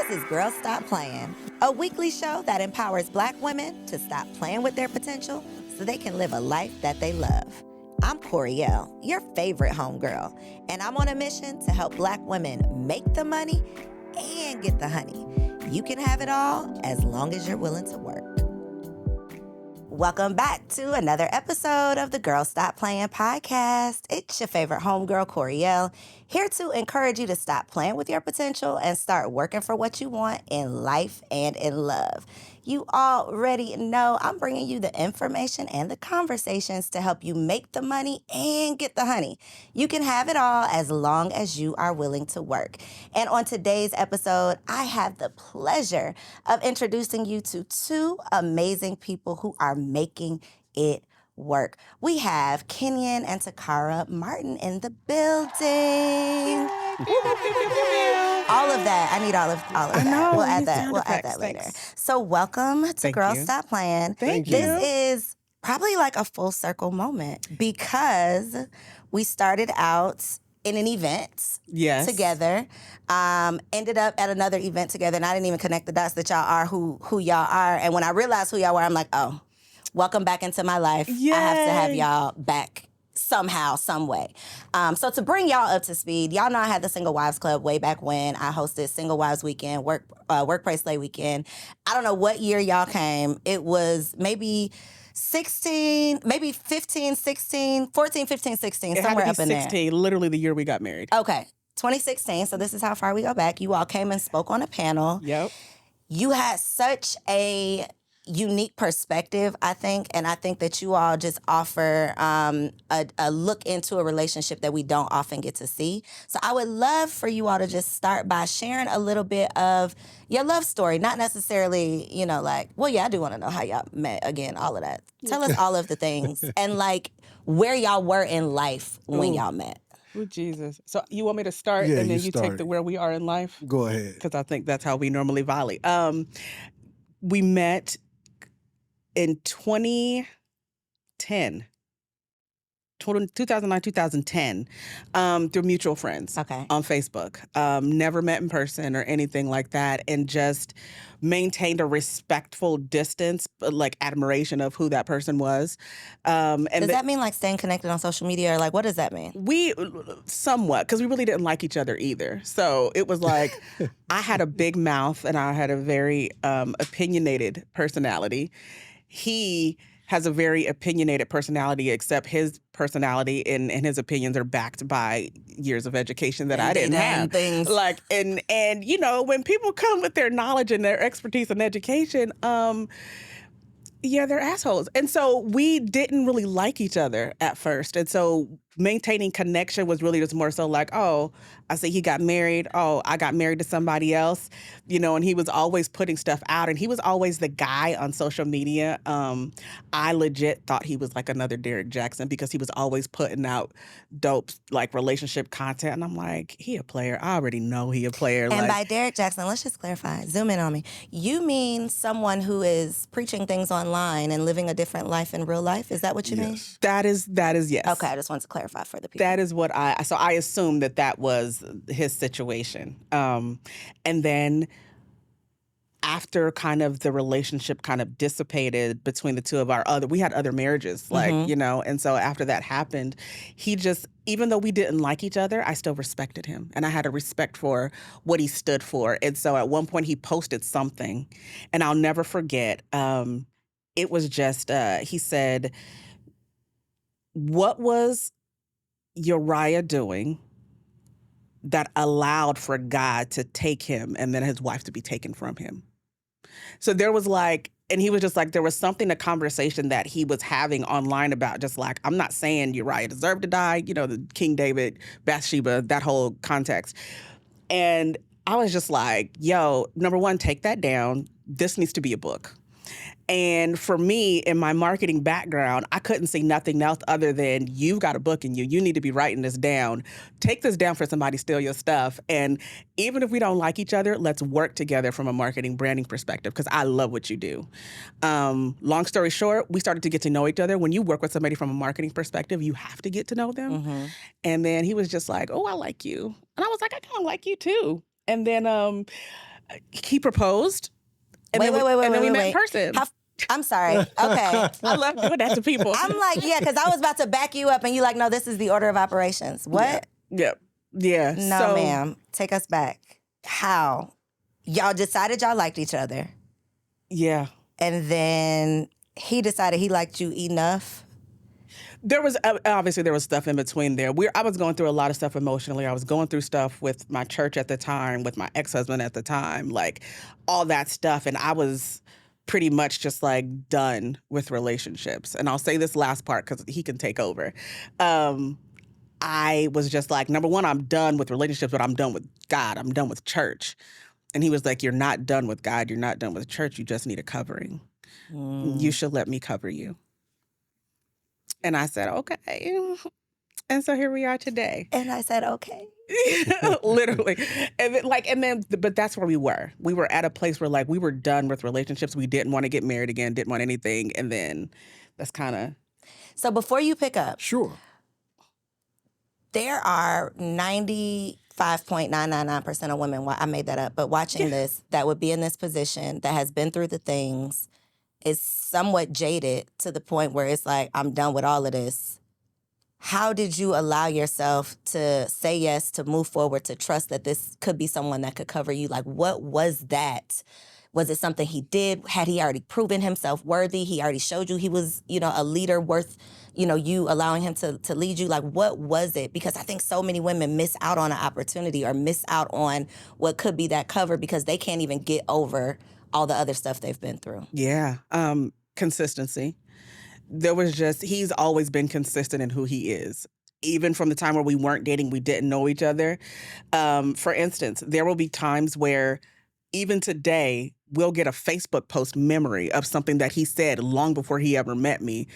This is Girl Stop Playin, a weekly show that empowers Black women to stop playing with their potential so they can live a life that they love. I'm Coriel, your favorite homegirl, and I'm on a mission to help Black women make the money and get the honey. You can have it all as long as you're willing to work. Welcome back to another episode of the Girl Stop Playin podcast. It's your favorite homegirl, Coriel, here to encourage you to stop playing with your potential and start working for what you want in life and in love. You already know I'm bringing you the information and the conversations to help you make the money and get the honey. You can have it all as long as you are willing to work. And on today's episode, I have the pleasure of introducing you to two amazing people who are making it work. We have Kenyon and Taccara Martin in the building. All of that. I need all of I that. know, We'll add you that. sound We'll add effects. that later. Thanks. So welcome to Thank Girl you. Stop Playin. Thank you. This is probably like a full circle moment because we started out in an event Yes. together, ended up at another event together, and I didn't even connect the dots that y'all are who y'all are. And when I realized who y'all were, I'm like, oh, welcome back into my life. I have to have Yay. y'all back somehow, some way. So to bring y'all up to speed, y'all know I had the Single Wives Club way back when. I hosted Single Wives Weekend, Workplace Slay Weekend. I don't know what year y'all came. It was maybe 16, maybe 15, 16, 14, 15, 16, It somewhere had up to in be there. 16, literally the year we got married. Okay, 2016. So this is how far we go back. You all came and spoke on a panel. Yep. You had such a unique perspective, I think, and I think that you all just offer a look into a relationship that we don't often get to see. So I would love for you all to just start by sharing a little bit of your love story, not necessarily, like, well, yeah, I do want to know how y'all met, again, all of that. Tell us all of the things and like where y'all were in life when y'all met. Oh, Jesus. So you want me to start Yeah, and then you you start take the it. where we are in life? Go ahead. Because I think that's how we normally volley. We met in 2010. 2009, 2010, through mutual friends Okay. on Facebook. Never met in person or anything like that, and just maintained a respectful distance, but like admiration of who that person was. Does that mean like staying connected on social media, or like what does that mean? We somewhat, because we really didn't like each other either. So it was like I had a big mouth and I had a very opinionated personality. He has a very opinionated personality, except his personality and his opinions are backed by years of education that I didn't data and have. things. Like, and when people come with their knowledge and their expertise and education, yeah, they're assholes. And so we didn't really like each other at first. And so maintaining connection was really just more so like, oh, I see he got married. Oh, I got married to somebody else, and he was always putting stuff out. And he was always the guy on social media. I legit thought he was like another Derek Jackson because he was always putting out dope like relationship content. And I'm like, he a player. I already know he a player. And like, by Derek Jackson, let's just clarify, zoom in on me. You mean someone who is preaching things online and living a different life in real life? Is that what you mean? Yes. that is yes. Okay, I just wanted to clarify for the people. That is what I assumed that was his situation. And then after kind of the relationship kind of dissipated between the two of we had other marriages, like, and so after that happened, he just, even though we didn't like each other, I still respected him. And I had a respect for what he stood for. And so at one point he posted something, and I'll never forget, it was just, he said, what was Uriah doing that allowed for God to take him and then his wife to be taken from him? So there was like, and he was just like, there was something, a conversation that he was having online about just like, I'm not saying Uriah deserved to die, the King David, Bathsheba, that whole context. And I was just like, yo, number one, take that down. This needs to be a book. And for me, in my marketing background, I couldn't see nothing else other than you've got a book in you. You need to be writing this down. Take this down for somebody to steal your stuff. And even if we don't like each other, let's work together from a marketing branding perspective because I love what you do. Long story short, we started to get to know each other. When you work with somebody from a marketing perspective, you have to get to know them. Mm-hmm. And then he was just like, oh, I like you. And I was like, I kind of like you too. And then He proposed. And Wait, then we met in wait. person. I'm sorry. Okay. I love doing that to people. I'm like, yeah, because I was about to back you up and you like, no, this is the order of operations. What? Yeah. No, ma'am. Take us back. How? Y'all decided y'all liked each other. Yeah. And then he decided he liked you enough. There was obviously there was stuff in between there. I was going through a lot of stuff emotionally. I was going through stuff with my church at the time, with my ex-husband at the time, like all that stuff. And I was pretty much just like done with relationships. And I'll say this last part because he can take over. I was just like, number one, I'm done with relationships, but I'm done with God. I'm done with church. And he was like, you're not done with God. You're not done with church. You just need a covering. You should let me cover you. And I said, okay. And so here we are today. And I said, okay. Literally. But that's where we were. We were at a place where like we were done with relationships. We didn't want to get married again, didn't want anything. And then that's kind of. So before you pick up. Sure. There are 95.999% of women, I made that up, but watching this, that would be in this position, that has been through the things, is somewhat jaded to the point where it's like, I'm done with all of this. How did you allow yourself to say yes, to move forward, to trust that this could be someone that could cover you? Like, what was that? Was it something he did? Had he already proven himself worthy? He already showed you he was, a leader worth, you allowing him to lead you? Like, what was it? Because I think so many women miss out on an opportunity or miss out on what could be that cover because they can't even get over all the other stuff they've been through. Yeah. Consistency. He's always been consistent in who he is. Even from the time where we weren't dating, we didn't know each other. For instance, there will be times where even today, we'll get a Facebook post memory of something that he said long before he ever met me.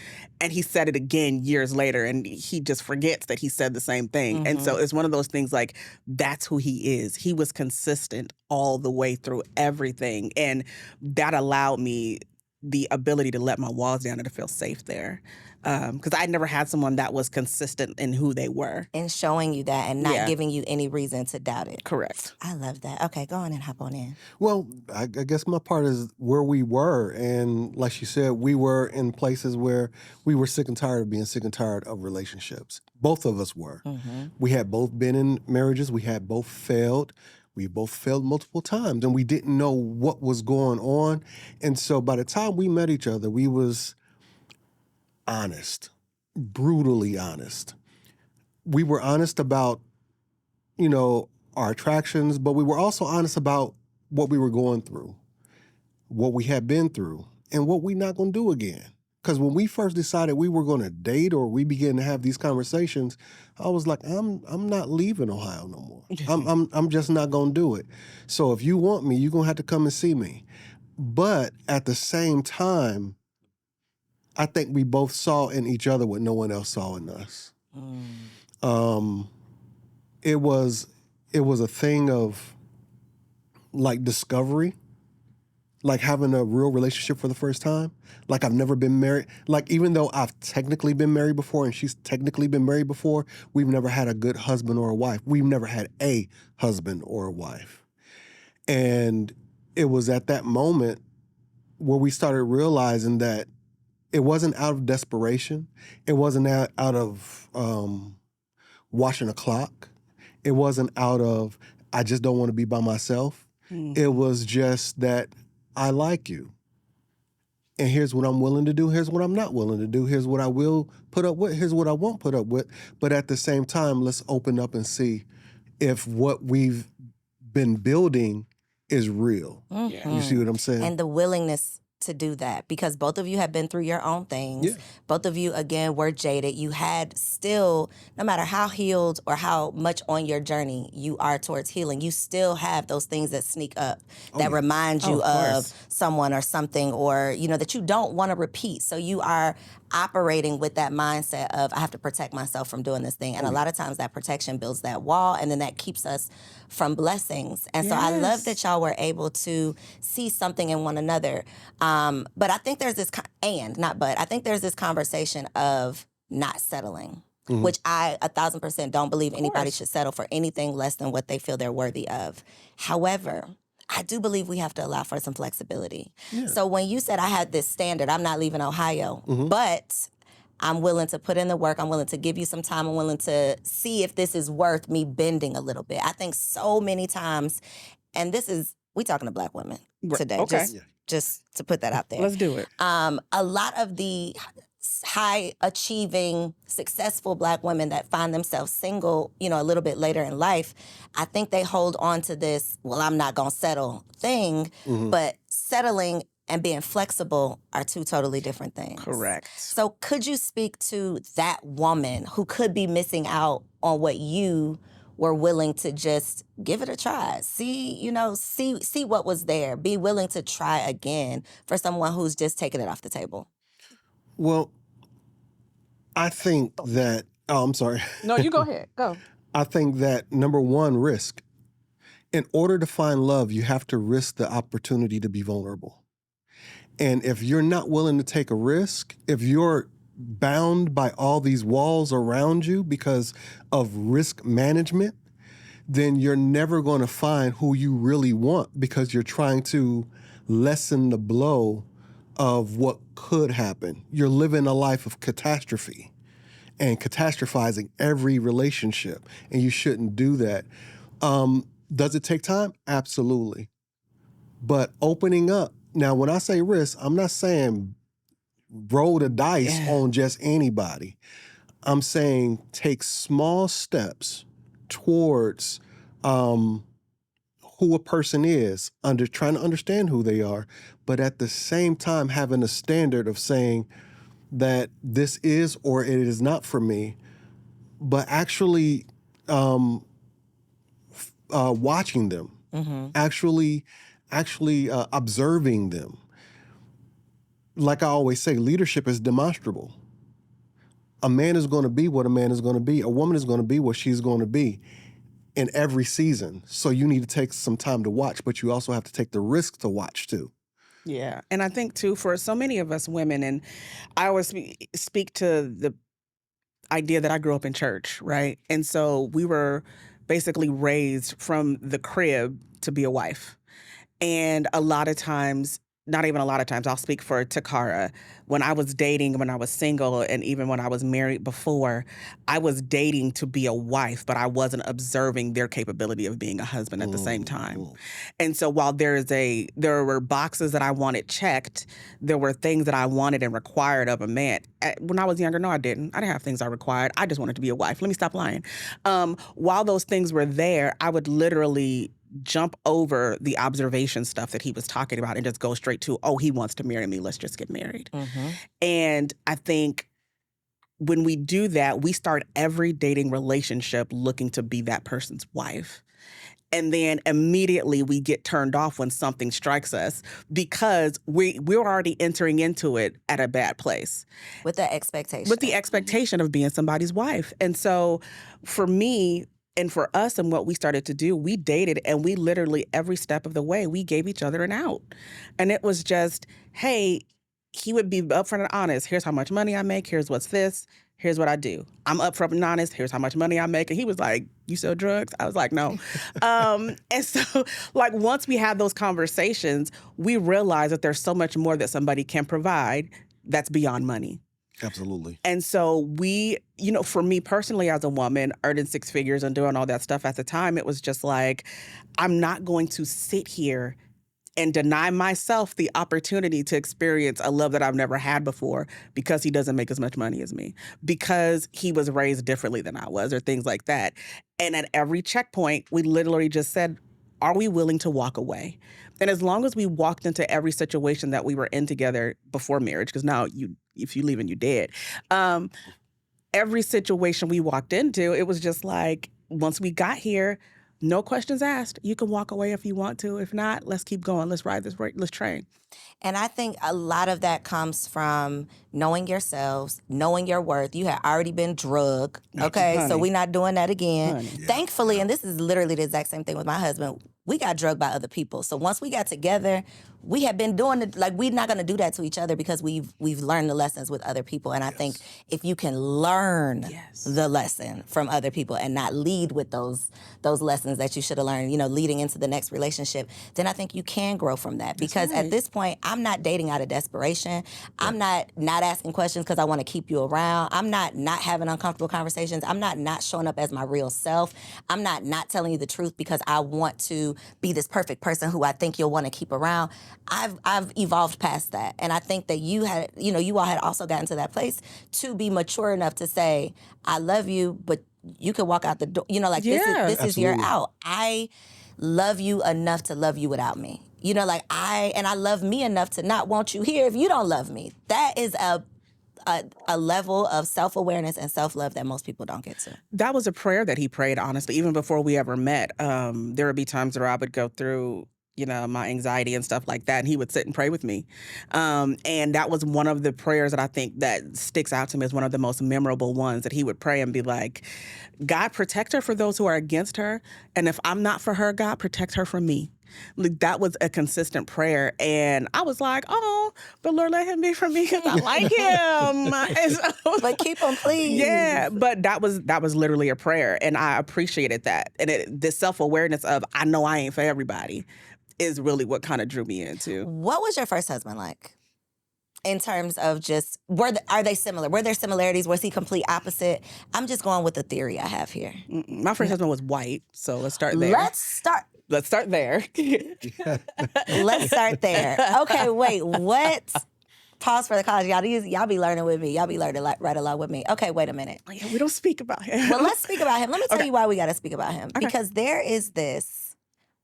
And he said it again years later, and he just forgets that he said the same thing. Mm-hmm. And so it's one of those things like, that's who he is. He was consistent all the way through everything. And that allowed me the ability to let my walls down and to feel safe there. Because I'd never had someone that was consistent in who they were. And showing you that and not giving you any reason to doubt it. Correct. I love that. Okay, go on and hop on in. Well, I guess my part is where we were. And like she said, we were in places where we were sick and tired of being sick and tired of relationships. Both of us were. Mm-hmm. We had both been in marriages. We had both failed. We both failed multiple times, and we didn't know what was going on. And so by the time we met each other, we was honest, brutally honest. We were honest about, our attractions, but we were also honest about what we were going through, what we had been through, and what we're not going to do again. Because when we first decided we were going to date or we began to have these conversations, I was like, I'm not leaving Ohio no more. I'm just not going to do it. So if you want me, you're going to have to come and see me. But at the same time, I think we both saw in each other what no one else saw in us. It was a thing of like discovery, like having a real relationship for the first time. Like I've never been married. Like even though I've technically been married before and she's technically been married before, we've never had a good husband or a wife. We've never had a husband or a wife. And it was at that moment where we started realizing that it wasn't out of desperation. It wasn't out of watching a clock. It wasn't out of, I just don't want to be by myself. Mm-hmm. It was just that I like you. And here's what I'm willing to do. Here's what I'm not willing to do. Here's what I will put up with. Here's what I won't put up with. But at the same time, let's open up and see if what we've been building is real. Mm-hmm. You see what I'm saying? And the willingness to do that, because both of you have been through your own things. Yeah. Both of you, again, were jaded. You had still, no matter how healed or how much on your journey you are towards healing, you still have those things that sneak up that remind you of someone or something, or, that you don't want to repeat. So you are operating with that mindset of, I have to protect myself from doing this thing. And a lot of times that protection builds that wall, and then that keeps us from blessings. And so I love that y'all were able to see something in one another. But I think there's this, I think there's this conversation of not settling, which I 1,000% don't believe anybody should settle for anything less than what they feel they're worthy of. However, I do believe we have to allow for some flexibility. Yeah. So when you said I had this standard, I'm not leaving Ohio, Mhm. but I'm willing to put in the work. I'm willing to give you some time. I'm willing to see if this is worth me bending a little bit. I think so many times, and this is, we talking to Black women today, Okay. just to put that out there. Let's do it. A lot of the high achieving, successful Black women that find themselves single, you know, a little bit later in life, I think they hold on to this, well, I'm not going to settle thing, Mhm. but settling and being flexible are two totally different things. Correct. So could you speak to that woman who could be missing out on what you were willing to just give it a try? See what was there. Be willing to try again for someone who's just taking it off the table. Well, I think that, I'm sorry. No, you go ahead. Go. I think that number one, risk. In order to find love, you have to risk the opportunity to be vulnerable. And if you're not willing to take a risk, if you're bound by all these walls around you because of risk management, then you're never going to find who you really want because you're trying to lessen the blow of what could happen. You're living a life of catastrophe and catastrophizing every relationship, and you shouldn't do that. Does it take time? Absolutely. But opening up, now when I say risk, I'm not saying roll the dice on just anybody. I'm saying take small steps towards who a person is, trying to understand who they are, but at the same time having a standard of saying that this is or it is not for me, but actually watching them, actually observing them. Like I always say, leadership is demonstrable. A man is going to be what a man is going to be. A woman is going to be what she's going to be in every season. So you need to take some time to watch, but you also have to take the risk to watch too. Yeah. And I think too, for so many of us women, and I always speak to the idea that I grew up in church, right? And so we were basically raised from the crib to be a wife. And a lot of times, not even a lot of times, I'll speak for Taccara. When I was dating, when I was single, and even when I was married before, I was dating to be a wife, but I wasn't observing their capability of being a husband at the same time. And so while there were boxes that I wanted checked, there were things that I wanted and required of a man. When I was younger, no, I didn't. I didn't have things I required. I just wanted to be a wife. Let me stop lying. While those things were there, I would literally jump over the observation stuff that he was talking about and just go straight to, oh, he wants to marry me. Let's just get married. And I think when we do that, we start every dating relationship looking to be that person's wife. And then immediately we get turned off when something strikes us because we're already entering into it at a bad place. With the expectation. With the expectation of being somebody's wife. And so for me, and for us and what we started to do, we dated and we literally every step of the way, we gave each other an out. And it was just, hey, he would be upfront and honest. Here's how much money I make. Here's what's this. Here's what I do. I'm upfront and honest. Here's how much money I make. And he was like, you sell drugs? I was like, no. And so like once we had those conversations, we realized that there's so much more that somebody can provide that's beyond money. Absolutely. And so we, for me personally as a woman, earning six figures and doing all that stuff at the time, it was just like, I'm not going to sit here and deny myself the opportunity to experience a love that I've never had before because he doesn't make as much money as me, because he was raised differently than I was, or things like that. And at every checkpoint, we literally just said, are we willing to walk away? And as long as we walked into every situation that we were in together before marriage, because now if you leave and you dead, every situation we walked into, it was just like, once we got here, no questions asked. You can walk away if you want to. If not, let's keep going. Let's ride this let's train. And I think a lot of that comes from knowing yourselves, knowing your worth. You had already been drugged, okay? Honey. So we're not doing that again. Honey. Thankfully, and this is literally the exact same thing with my husband, we got drugged by other people. So once we got together, we had been doing it, like, we're not going to do that to each other because we've learned the lessons with other people. And I think if you can learn the lesson from other people and not lead with those lessons that you should have learned, leading into the next relationship, then I think you can grow from that. Because at this point, I'm not dating out of desperation. I'm not asking questions because I want to keep you around. I'm not having uncomfortable conversations. I'm not showing up as my real self. I'm not telling you the truth because I want to be this perfect person who I think you'll want to keep around. I've evolved past that. And I think that you all had also gotten to that place to be mature enough to say, I love you, but you can walk out the door. This is your out. I love you enough to love you without me. I love me enough to not want you here if you don't love me. That is a level of self-awareness and self-love that most people don't get to. That was a prayer that he prayed, honestly, even before we ever met. There would be times where I would go through, my anxiety and stuff like that, and he would sit and pray with me. And that was one of the prayers that I think that sticks out to me as one of the most memorable ones, that he would pray and be like, God, protect her for those who are against her. And if I'm not for her, God, protect her from me. Like, that was a consistent prayer. And I was like, oh, but Lord, let him be for me because I like him. And so, but keep him, please. Yeah, but that was literally a prayer. And I appreciated that. And this self-awareness of, I know I ain't for everybody, is really what kind of drew me into. What was your first husband like? In terms of just, are they similar? Were there similarities? Was he complete opposite? I'm just going with the theory I have here. My first husband was white, so let's start there. Let's start there. Let's start there. Okay, wait, what? Pause for the cause. Y'all be learning with me. Y'all be learning right along with me. Okay, wait a minute. Yeah, we don't speak about him. Well, let's speak about him. Let me tell you why we got to speak about him. Okay. Because there is this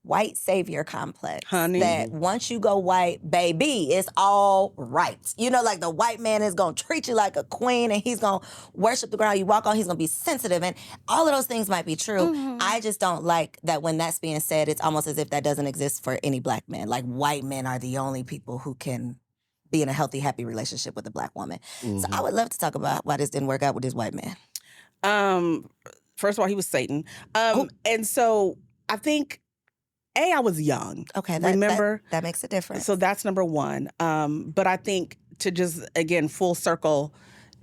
white savior complex. Honey. That once you go white, baby, it's all right. Like, the white man is going to treat you like a queen and he's going to worship the ground you walk on. He's going to be sensitive, and all of those things might be true. Mm-hmm. I just don't like that when that's being said, it's almost as if that doesn't exist for any black man. Like, white men are the only people who can be in a healthy, happy relationship with a black woman. Mm-hmm. So I would love to talk about why this didn't work out with this white man. First of all, he was Satan. And so I think, I was young. Okay, remember? That makes a difference. So that's number one. But I think, to just, again, full circle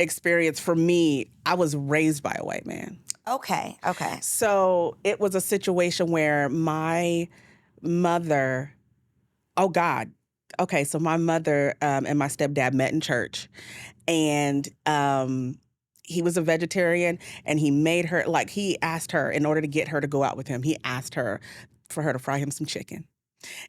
experience for me, I was raised by a white man. Okay. So it was a situation where my mother, so my mother and my stepdad met in church, and he was a vegetarian, and he made her, he asked her, in order to get her to go out with him, he asked her for her to fry him some chicken.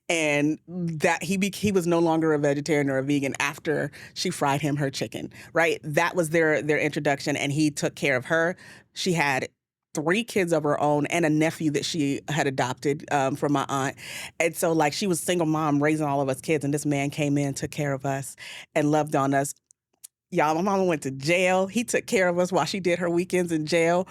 And that he was no longer a vegetarian or a vegan after she fried him her chicken, right? That was their introduction, and he took care of her. She had 3 kids of her own and a nephew that she had adopted from my aunt. And so, she was single mom raising all of us kids, and this man came in, took care of us, and loved on us. Y'all, my mama went to jail. He took care of us while she did her weekends in jail.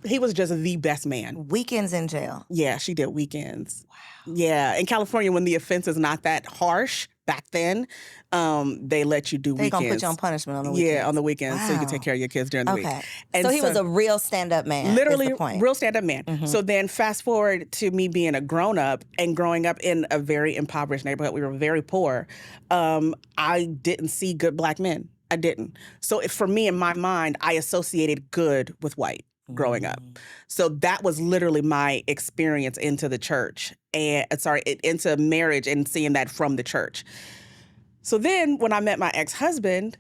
He was just the best man. Weekends in jail? Yeah, she did weekends. Wow. Yeah. In California, when the offense is not that harsh, back then, they let you do weekends. They're going to put you on punishment on the weekends. Yeah, on the weekends, so you can take care of your kids during the week. And so he was a real stand-up man. Literally, real stand-up man. Mm-hmm. So then fast forward to me being a grown-up and growing up in a very impoverished neighborhood. We were very poor. I didn't see good black men. I didn't. So for me, in my mind, I associated good with white growing up. So that was literally my experience into the church, into marriage, and seeing that from the church. So then when I met my ex-husband,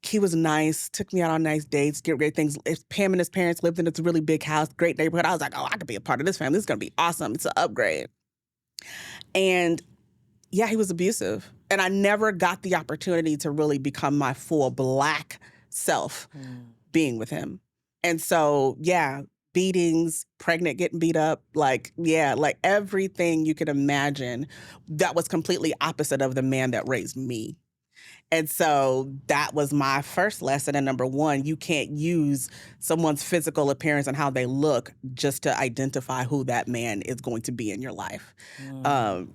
he was nice, took me out on nice dates, get great things. Pam and his parents lived in this really big house, great neighborhood. I was like, I could be a part of this family. This is going to be awesome. It's an upgrade. And yeah, he was abusive. And I never got the opportunity to really become my full black self being with him. And so, yeah, beatings, pregnant, getting beat up, everything you could imagine, that was completely opposite of the man that raised me. And so that was my first lesson. And number one, you can't use someone's physical appearance and how they look just to identify who that man is going to be in your life.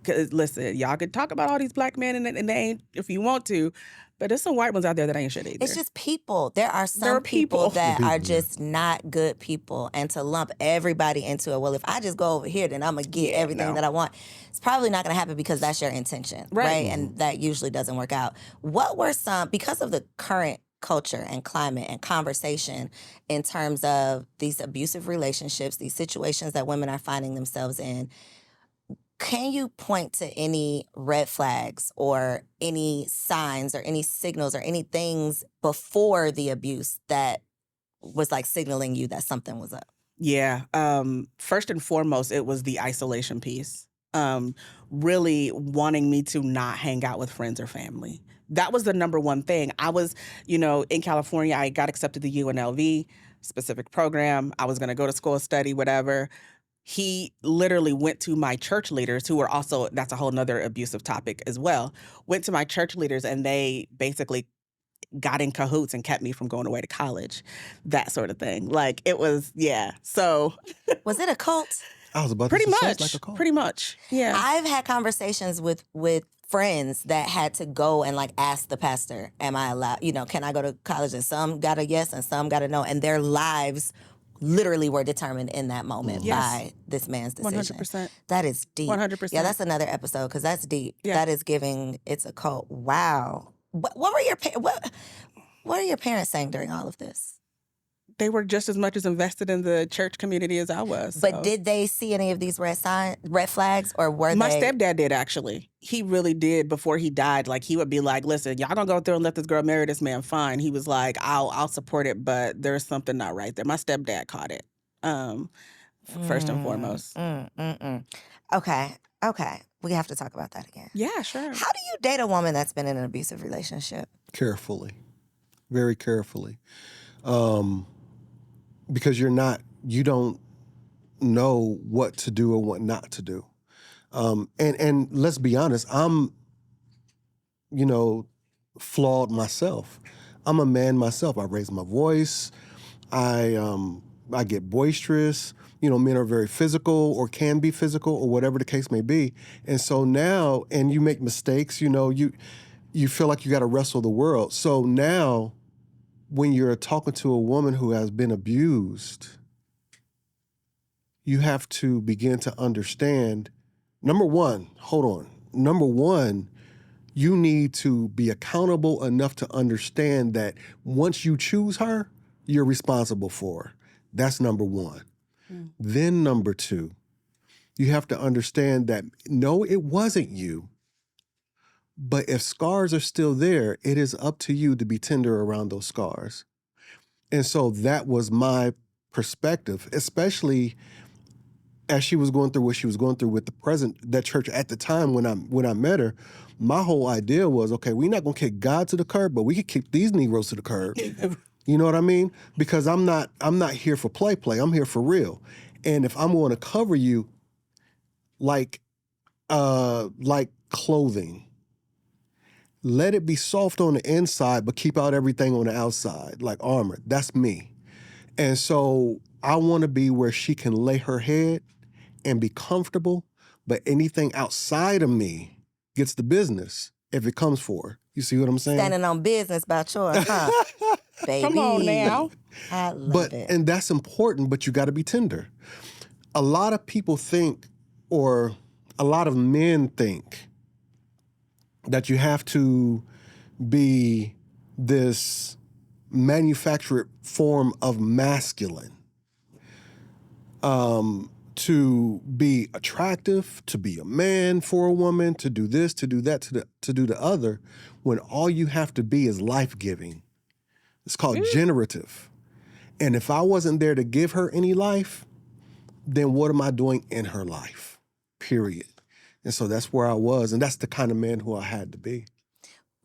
'Cause listen, y'all could talk about all these black men and they ain't, if you want to, But there's some white ones out there that ain't shit either. It's just people. There are some There are people. that People, are yeah. just not good people. And to lump everybody into it, well, if I just go over here, then I'm going to get Yeah, everything no. that I want. It's probably not going to happen because that's your intention, right? And that usually doesn't work out. What were some, because of the current culture and climate and conversation in terms of these abusive relationships, these situations that women are finding themselves in, can you point to any red flags or any signs or any signals or any things before the abuse that was like signaling you that something was up? Yeah. First and foremost, it was the isolation piece. Really wanting me to not hang out with friends or family. That was the number one thing. I was, in California, I got accepted to UNLV, specific program. I was going to go to school, study, whatever. He literally went to my church leaders, who were also, that's a whole nother abusive topic as well, went to my church leaders, and they basically got in cahoots and kept me from going away to college, that sort of thing. Like, it was, yeah. So Was it a cult? I was about pretty to say, much, sounds like a call. pretty much, yeah. I've had conversations with friends that had to go and like ask the pastor, am I allowed, can I go to college? And some got a yes and some got a no. And their lives literally were determined in that moment by this man's decision. 100%. That is deep. 100%. Yeah, that's another episode because that's deep. Yeah. That is giving, it's a cult. Wow. What were your what are your parents saying during all of this? They were just as much as invested in the church community as I was. But so. did they see any of these red flags, or were My they? stepdad did, actually. He really did. Before he died, like, he would be like, listen, y'all don't go through and let this girl marry this man, fine. He was like, I'll support it, but there's something not right there. My stepdad caught it, first and foremost. Okay. We have to talk about that again. Yeah, sure. How do you date a woman that's been in an abusive relationship? Carefully, very carefully, because you don't know what to do or what not to do. And let's be honest, I'm, flawed myself. I'm a man myself. I raise my voice. I get boisterous. Men are very physical or can be physical or whatever the case may be. And so now, and you make mistakes, you feel like you got to wrestle the world. So now when you're talking to a woman who has been abused, you have to begin to understand, number one, you need to be accountable enough to understand that once you choose her, you're responsible for her. That's number one. Then number two, you have to understand that, no, it wasn't you. But if scars are still there, it is up to you to be tender around those scars. And so that was my perspective, especially as she was going through what she was going through with that church at the time when I met her. My whole idea was, okay, we're not going to kick God to the curb, but we could kick these Negroes to the curb. You know what I mean? Because I'm not here for play. I'm here for real. And if I'm going to cover you like clothing, let it be soft on the inside, but keep out everything on the outside, like armor. That's me. And so I want to be where she can lay her head and be comfortable, but anything outside of me gets the business if it comes for her. You see what I'm saying? Standing on business about yours, huh? Baby. Come on now. I love it. And that's important, but you got to be tender. A lot of people think, or a lot of men think, that you have to be this manufactured form of masculine to be attractive, to be a man for a woman, to do this, to do that, to do the other, when all you have to be is life-giving. It's called generative. And if I wasn't there to give her any life, then what am I doing in her life? Period. And so that's where I was, and that's the kind of man who I had to be.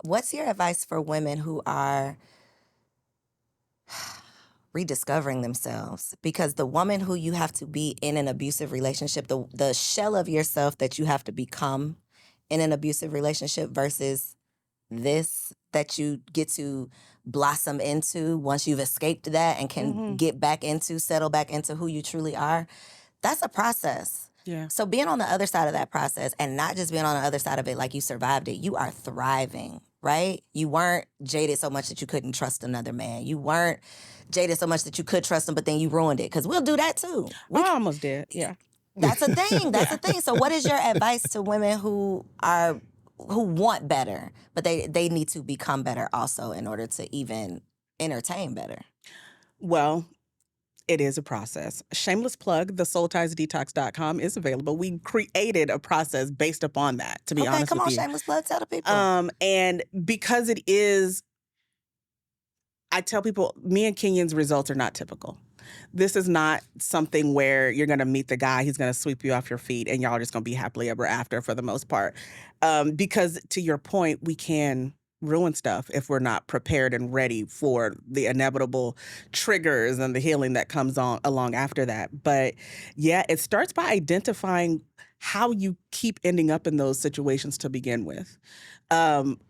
What's your advice for women who are rediscovering themselves? Because the woman who you have to be in an abusive relationship, the shell of yourself that you have to become in an abusive relationship versus this that you get to blossom into once you've escaped that and can settle back into who you truly are, that's a process. Yeah. So being on the other side of that process, and not just being on the other side of it like you survived it, you are thriving right? You weren't jaded so much that you couldn't trust another man. You weren't jaded so much that you could trust him, but then you ruined it. Because we'll do that too. I almost did. Yeah. That's a thing. That's a thing. So what is your advice to women who want better, but they need to become better also in order to even entertain better? Well, it is a process. Shameless plug, the soultiesdetox.com is available. We created a process based upon that, to be honest with you. Come on, shameless plug, tell the people. And because it is, I tell people, me and Kenyon's results are not typical. This is not something where you're going to meet the guy, he's going to sweep you off your feet, and y'all are just going to be happily ever after for the most part. Because to your point, we can ruin stuff if we're not prepared and ready for the inevitable triggers and the healing that comes on along after that. But yeah, it starts by identifying how you keep ending up in those situations to begin with.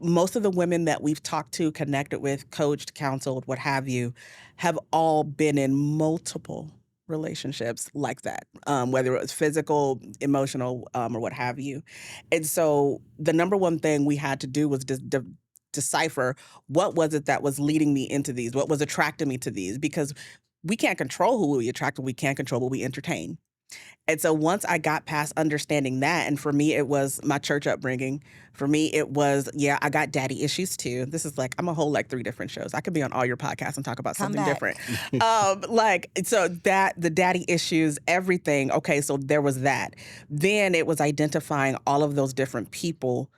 Most of the women that we've talked to, connected with, coached, counseled, what have you, have all been in multiple relationships like that, whether it was physical, emotional, or what have you. And so the number one thing we had to do was decipher what was it that was leading me into these, what was attracting me to these, because we can't control who we attract, we can't control what we entertain. And so once I got past understanding that, and for me, it was my church upbringing. For me, it was, I got daddy issues too. This is like, I'm a whole 3 different shows. I could be on all your podcasts and talk about something different. So that, the daddy issues, everything. Okay, so there was that. Then it was identifying all of those different people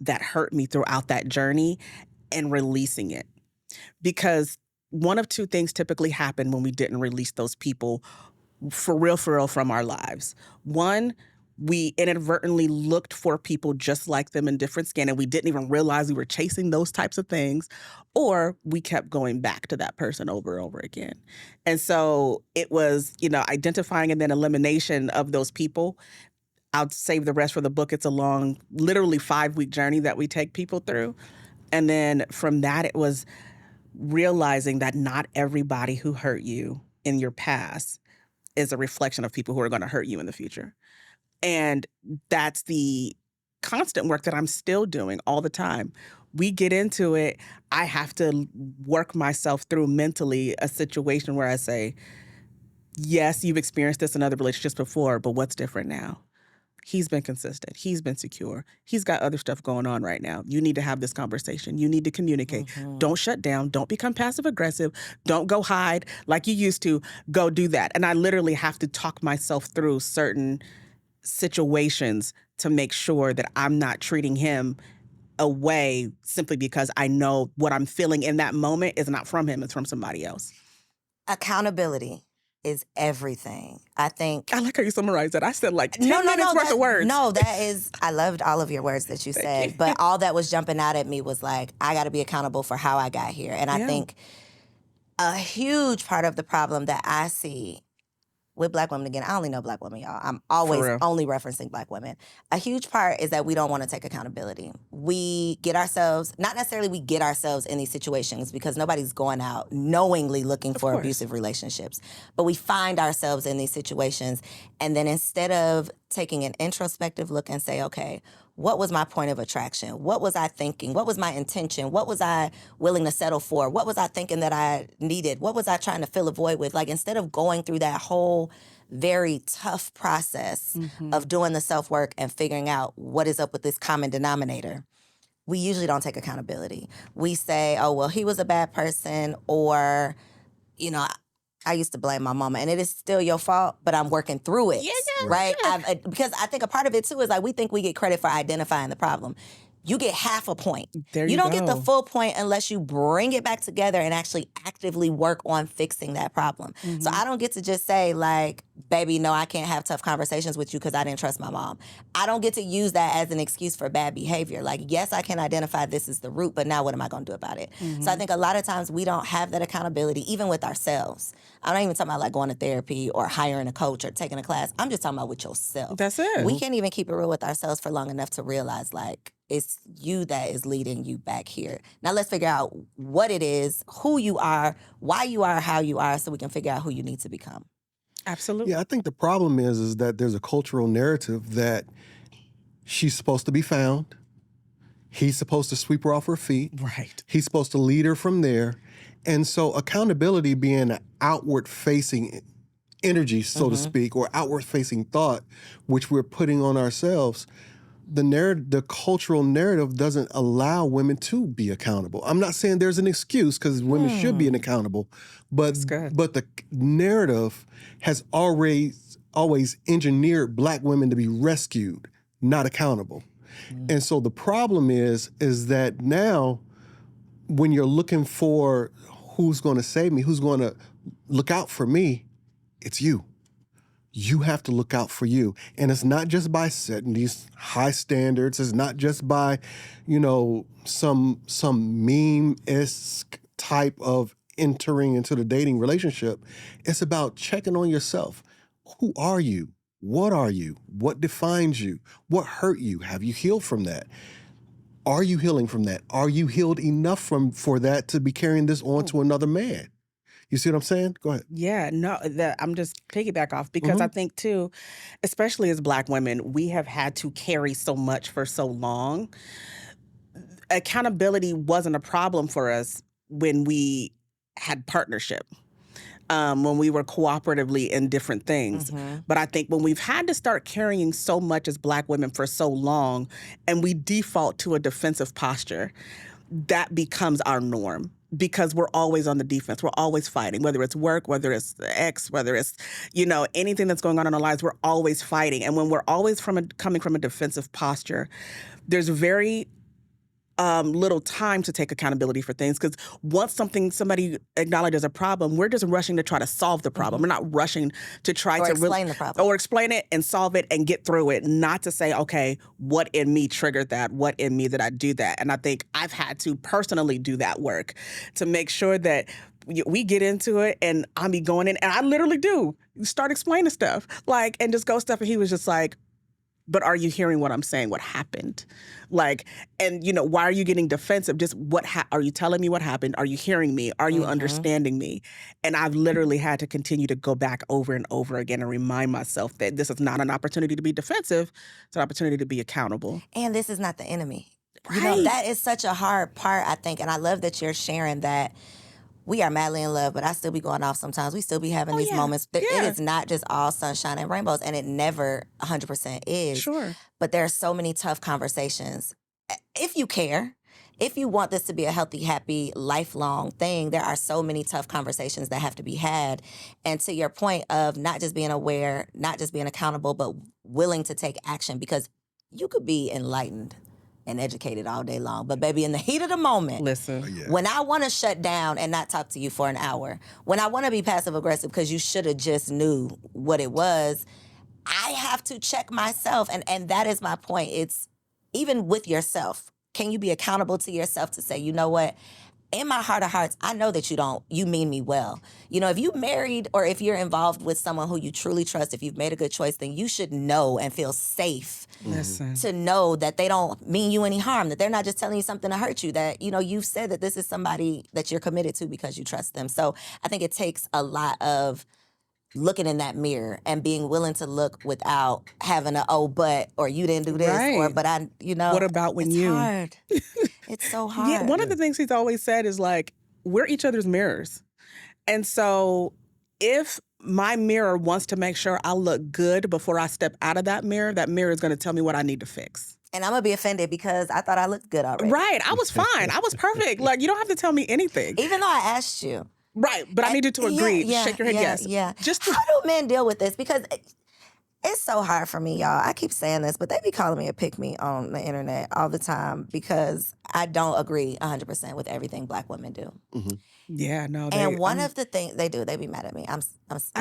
that hurt me throughout that journey and releasing it. Because one of 2 things typically happen when we didn't release those people for real from our lives. One, we inadvertently looked for people just like them in different skin, and we didn't even realize we were chasing those types of things, or we kept going back to that person over and over again. And so it was, identifying and then elimination of those people. I'll save the rest for the book. It's a long, literally 5-week journey that we take people through. And then from that, it was realizing that not everybody who hurt you in your past is a reflection of people who are going to hurt you in the future. And that's the constant work that I'm still doing all the time. We get into it. I have to work myself through mentally a situation where I say, yes, you've experienced this in other relationships before, but what's different now? He's been consistent. He's been secure. He's got other stuff going on right now. You need to have this conversation. You need to communicate. Mm-hmm. Don't shut down. Don't become passive aggressive. Don't go hide like you used to. Go do that. And I literally have to talk myself through certain situations to make sure that I'm not treating him away simply because I know what I'm feeling in that moment is not from him. It's from somebody else. Accountability is everything. I think. I like how you summarized that. I said 10 minutes worth of words. No, that is, I loved all of your words that you said, but all that was jumping out at me was I got to be accountable for how I got here. And I think a huge part of the problem that I see with Black women, again, I only know Black women, y'all. I'm always only referencing Black women. A huge part is that we don't want to take accountability. We get ourselves, not necessarily we get ourselves in these situations because nobody's going out knowingly looking for abusive relationships. But we find ourselves in these situations. And then instead of taking an introspective look and say, okay, what was my point of attraction? What was I thinking? What was my intention? What was I willing to settle for? What was I thinking that I needed? What was I trying to fill a void with? Instead of going through that whole very tough process of doing the self-work and figuring out what is up with this common denominator, we usually don't take accountability. We say, oh, well, he was a bad person, or, I used to blame my mama, and it is still your fault, but I'm working through it, right? Because I think a part of it, too, is we think we get credit for identifying the problem. You get half a point. You don't get the full point unless you bring it back together and actually actively work on fixing that problem. Mm-hmm. So I don't get to just say, baby, no, I can't have tough conversations with you because I didn't trust my mom. I don't get to use that as an excuse for bad behavior. Yes, I can identify this is the root, but now what am I going to do about it? Mm-hmm. So I think a lot of times we don't have that accountability, even with ourselves. I'm not even talking about going to therapy or hiring a coach or taking a class. I'm just talking about with yourself. That's it. We can't even keep it real with ourselves for long enough to realize, it's you that is leading you back here. Now let's figure out what it is, who you are, why you are, how you are, so we can figure out who you need to become. Absolutely. Yeah, I think the problem is that there's a cultural narrative that she's supposed to be found. He's supposed to sweep her off her feet. Right. He's supposed to lead her from there. And so accountability being an outward-facing energy, so to speak, or outward-facing thought, which we're putting on ourselves, the cultural narrative doesn't allow women to be accountable. I'm not saying there's an excuse, because women should be accountable, but the narrative has always engineered Black women to be rescued, not accountable. And so the problem is that now, when you're looking for who's going to save me, who's going to look out for me, it's you. You have to look out for you. And it's not just by setting these high standards. It's not just by, some meme-esque type of entering into the dating relationship. It's about checking on yourself. Who are you? What are you? What defines you? What hurt you? Have you healed from that? Are you healing from that? Are you healed enough for that to be carrying this on to another man? You see what I'm saying? Go ahead. Yeah, no, I'm just piggyback off because I think too, especially as Black women, we have had to carry so much for so long. Accountability wasn't a problem for us when we had partnership. When we were cooperatively in different things. But I think when we've had to start carrying so much as Black women for so long and we default to a defensive posture, that becomes our norm because we're always on the defense. We're always fighting, whether it's work, whether it's the ex, whether it's, anything that's going on in our lives, we're always fighting. And when we're always coming from a defensive posture, there's very little time to take accountability for things, because once somebody acknowledges a problem, we're just rushing to try to solve the problem. We're not rushing to try to explain the problem. Or explain it and solve it and get through it, not to say, okay, what in me triggered that? What in me did I do that? And I think I've had to personally do that work to make sure that we get into it and I be going in, and I literally do start explaining stuff, and just go stuff, and he was just like, but are you hearing what I'm saying? What happened? Why are you getting defensive? Just are you telling me what happened? Are you hearing me? Are you understanding me? And I've literally had to continue to go back over and over again and remind myself that this is not an opportunity to be defensive. It's an opportunity to be accountable. And this is not the enemy. Right. That is such a hard part, I think. And I love that you're sharing that. We are madly in love, but I still be going off sometimes. We still be having these moments. It is not just all sunshine and rainbows, and it never 100% is. Sure. But there are so many tough conversations. If you care, if you want this to be a healthy, happy, lifelong thing, there are so many tough conversations that have to be had. And to your point of not just being aware, not just being accountable, but willing to take action, because you could be enlightened and educated all day long. But baby, in the heat of the moment, listen, when I want to shut down and not talk to you for an hour, when I want to be passive aggressive because you should have just knew what it was, I have to check myself. And that is my point. It's even with yourself. Can you be accountable to yourself to say, you know what? In my heart of hearts, I know that you mean me well. If you married or if you're involved with someone who you truly trust, if you've made a good choice, then you should know and feel safe to know that they don't mean you any harm, that they're not just telling you something to hurt you, that, you've said that this is somebody that you're committed to because you trust them. So I think it takes a lot of looking in that mirror and being willing to look without having but, or you didn't do this, or, but I, What about when it's hard. It's so hard. Yeah, one of the things he's always said is we're each other's mirrors. And so if my mirror wants to make sure I look good before I step out of that mirror is going to tell me what I need to fix. And I'm going to be offended because I thought I looked good already. Right. I was fine. I was perfect. You don't have to tell me anything. Even though I asked you. Right. But I need you to agree. Shake your head yes. Yeah. Just How do men deal with this? Because it's so hard for me, y'all. I keep saying this, but they be calling me a pick-me on the internet all the time because I don't agree 100% with everything Black women do. Mm-hmm. Yeah, no. And one of the things they do, they be mad at me. I'm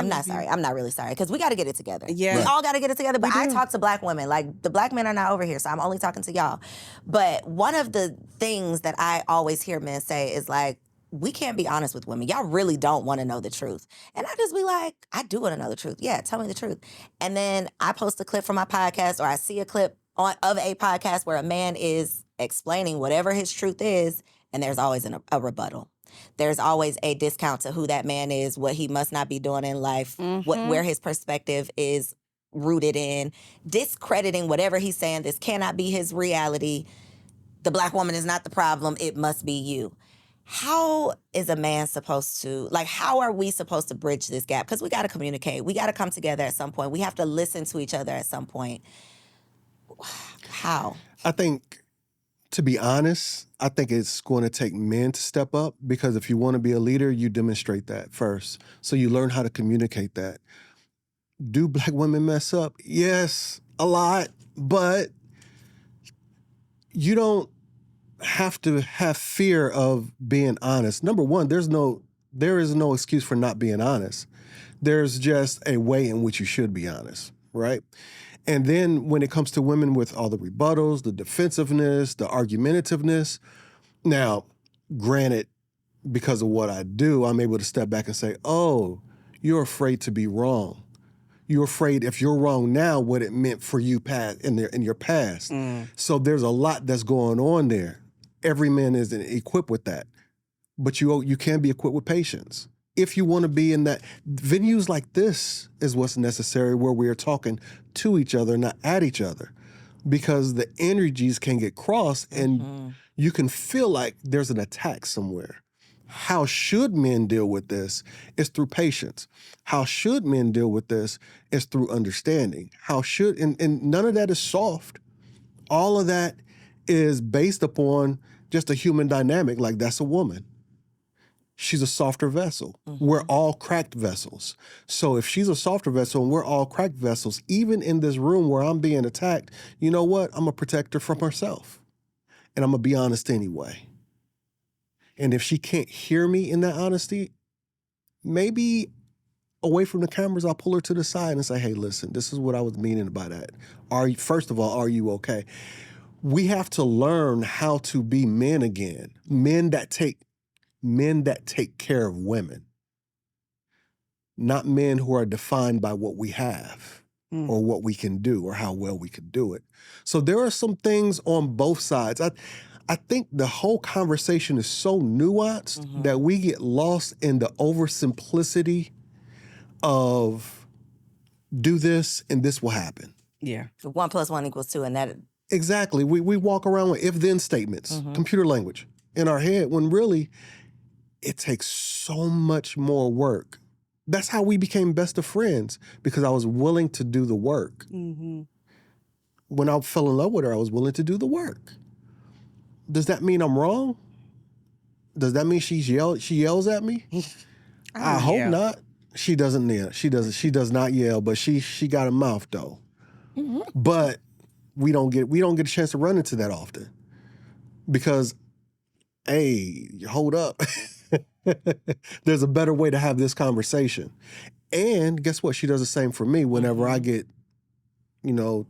not sorry. I'm not really sorry because we got to get it together. Yeah. We all got to get it together. But I talk to Black women. The Black men are not over here, so I'm only talking to y'all. But one of the things that I always hear men say is we can't be honest with women. Y'all really don't want to know the truth. And I just be like, I do want to know the truth. Yeah, tell me the truth. And then I post a clip from my podcast, or I see a clip of a podcast where a man is explaining whatever his truth is, and there's always a rebuttal. There's always a discount to who that man is, what he must not be doing in life, where his perspective is rooted in, discrediting whatever he's saying. This cannot be his reality. the black woman is not the problem, it must be you. How is a man supposed to, like, how are we supposed to bridge this gap? Because we got to communicate. We got to come together at some point. We have to listen to each other at some point. How? I think, to be honest, I think it's going to take men to step up, because if you want to be a leader, you demonstrate that first. So you learn how to communicate that. Do black women mess up? Yes, a lot, but you don't have to have fear of being honest. Number one, there is no excuse for not being honest. There's just a way in which you should be honest, right? And then when it comes to women with all the rebuttals, the defensiveness, the argumentativeness, now, granted, because of what I do, I'm able to step back and say, oh, you're afraid to be wrong. You're afraid if you're wrong now, what it meant for you in your past. So there's a lot that's going on there. Every man isn't equipped with that. But you can be equipped with patience. If you want to be in that, venues like this is what's necessary, where we are talking to each other, not at each other. Because the energies can get crossed and you can feel like there's an attack somewhere. How should men deal with this is through patience. How should men deal with this is through understanding. And none of that is soft. All of that is based upon just a human dynamic. Like, that's a woman. She's a softer vessel. We're all cracked vessels. So if she's a softer vessel and we're all cracked vessels, even in this room where I'm being attacked, you know what? I'm going to protect her from herself. And I'm going to be honest anyway. And if she can't hear me in that honesty, maybe away from the cameras, I'll pull her to the side and say, hey, listen, this is what I was meaning by that. First of all, are you okay? We have to learn how to be men again. Men that take care of women. Not men who are defined by what we have or what we can do or how well we can do it. So there are some things on both sides. I think the whole conversation is so nuanced that we get lost in the oversimplicity of do this and this will happen. Yeah. 1 + 1 = 2, and that. Exactly. We walk around with if-then statements, computer language in our head, when really it takes so much more work. That's how we became best of friends, because I was willing to do the work. When I fell in love with her, I was willing to do the work. Does that mean I'm wrong? Does that mean she yells at me? I hope not. She doesn't yell. She does not yell, but she got a mouth though. But we don't get a chance to run into that often. Because, hey, hold up. There's a better way to have this conversation. And guess what? She does the same for me whenever I get,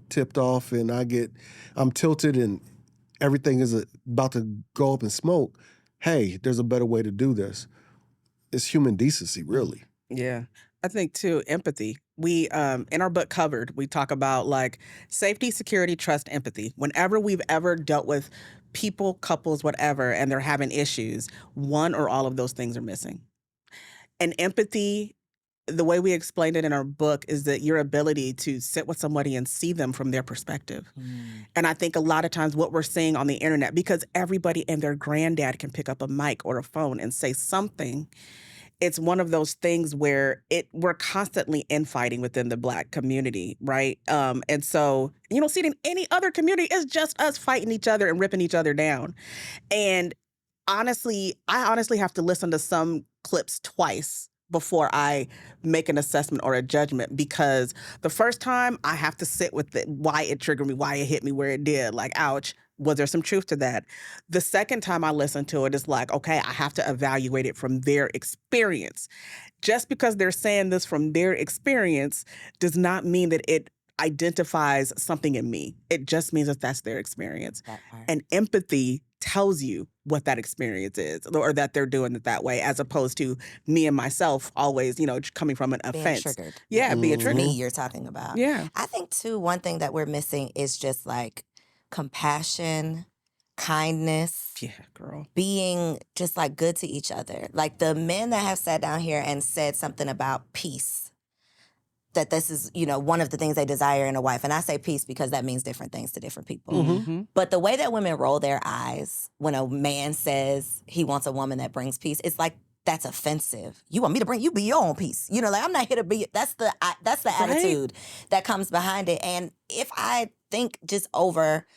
tipped off and I'm tilted and everything is about to go up in smoke. Hey, there's a better way to do this. It's human decency, really. Yeah. I think too, empathy. We, in our book Covered, we talk about like safety, security, trust, empathy. Whenever we've ever dealt with people, couples, whatever, and they're having issues, one or all of those things are missing. And empathy, the way we explained it in our book, is that your ability to sit with somebody and see them from their perspective. And I think a lot of times what we're seeing on the internet, because everybody and their granddad can pick up a mic or a phone and say something, it's one of those things where we're constantly infighting within the Black community, right? And so you don't see it in any other community. It's just us fighting each other and ripping each other down. And honestly, I have to listen to some clips twice before I make an assessment or a judgment, because the first time I have to sit with why it triggered me, why it hit me where it did, like, ouch, was there some truth to that? The second time I listen to it, it's like, okay, I have to evaluate it from their experience. Just because they're saying this from their experience does not mean that it identifies something in me. It just means that that's their experience. And empathy tells you what that experience is, or that they're doing it that way, as opposed to me and myself always, coming from an offense. Being triggered. Yeah, being triggered. Me you're talking about. Yeah. I think, too, one thing that we're missing is just, like, compassion, kindness. Yeah, girl. Being just, like, good to each other. Like, the men that have sat down here and said something about peace, that this is, one of the things they desire in a wife. And I say peace because that means different things to different people. Mm-hmm. But the way that women roll their eyes when a man says he wants a woman that brings peace, it's like, that's offensive. You want me to bring you be your own peace. Like, I'm not here to be. That's the attitude that comes behind it. And if I think just over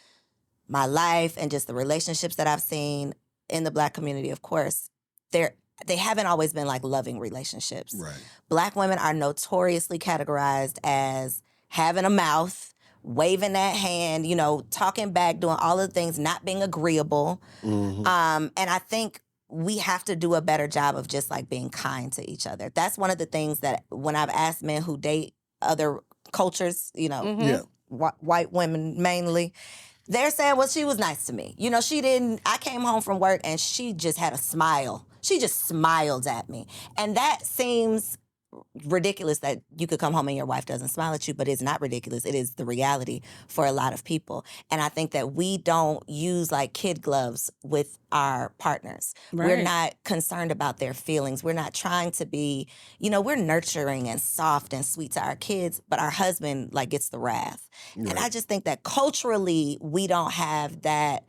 my life and just the relationships that I've seen in the Black community, of course, they haven't always been like loving relationships. Right. Black women are notoriously categorized as having a mouth, waving that hand, talking back, doing all of the things, not being agreeable. Mm-hmm. And I think we have to do a better job of just like being kind to each other. That's one of the things that when I've asked men who date other cultures, white women mainly, they're saying, well, she was nice to me. I came home from work and she just had a smile. She just smiled at me. And that seems ridiculous that you could come home and your wife doesn't smile at you, but it's not ridiculous. It is the reality for a lot of people. And I think that we don't use like kid gloves with our partners. Right. We're not concerned about their feelings. We're not trying to be, we're nurturing and soft and sweet to our kids, but our husband like gets the wrath. Right. And I just think that culturally we don't have that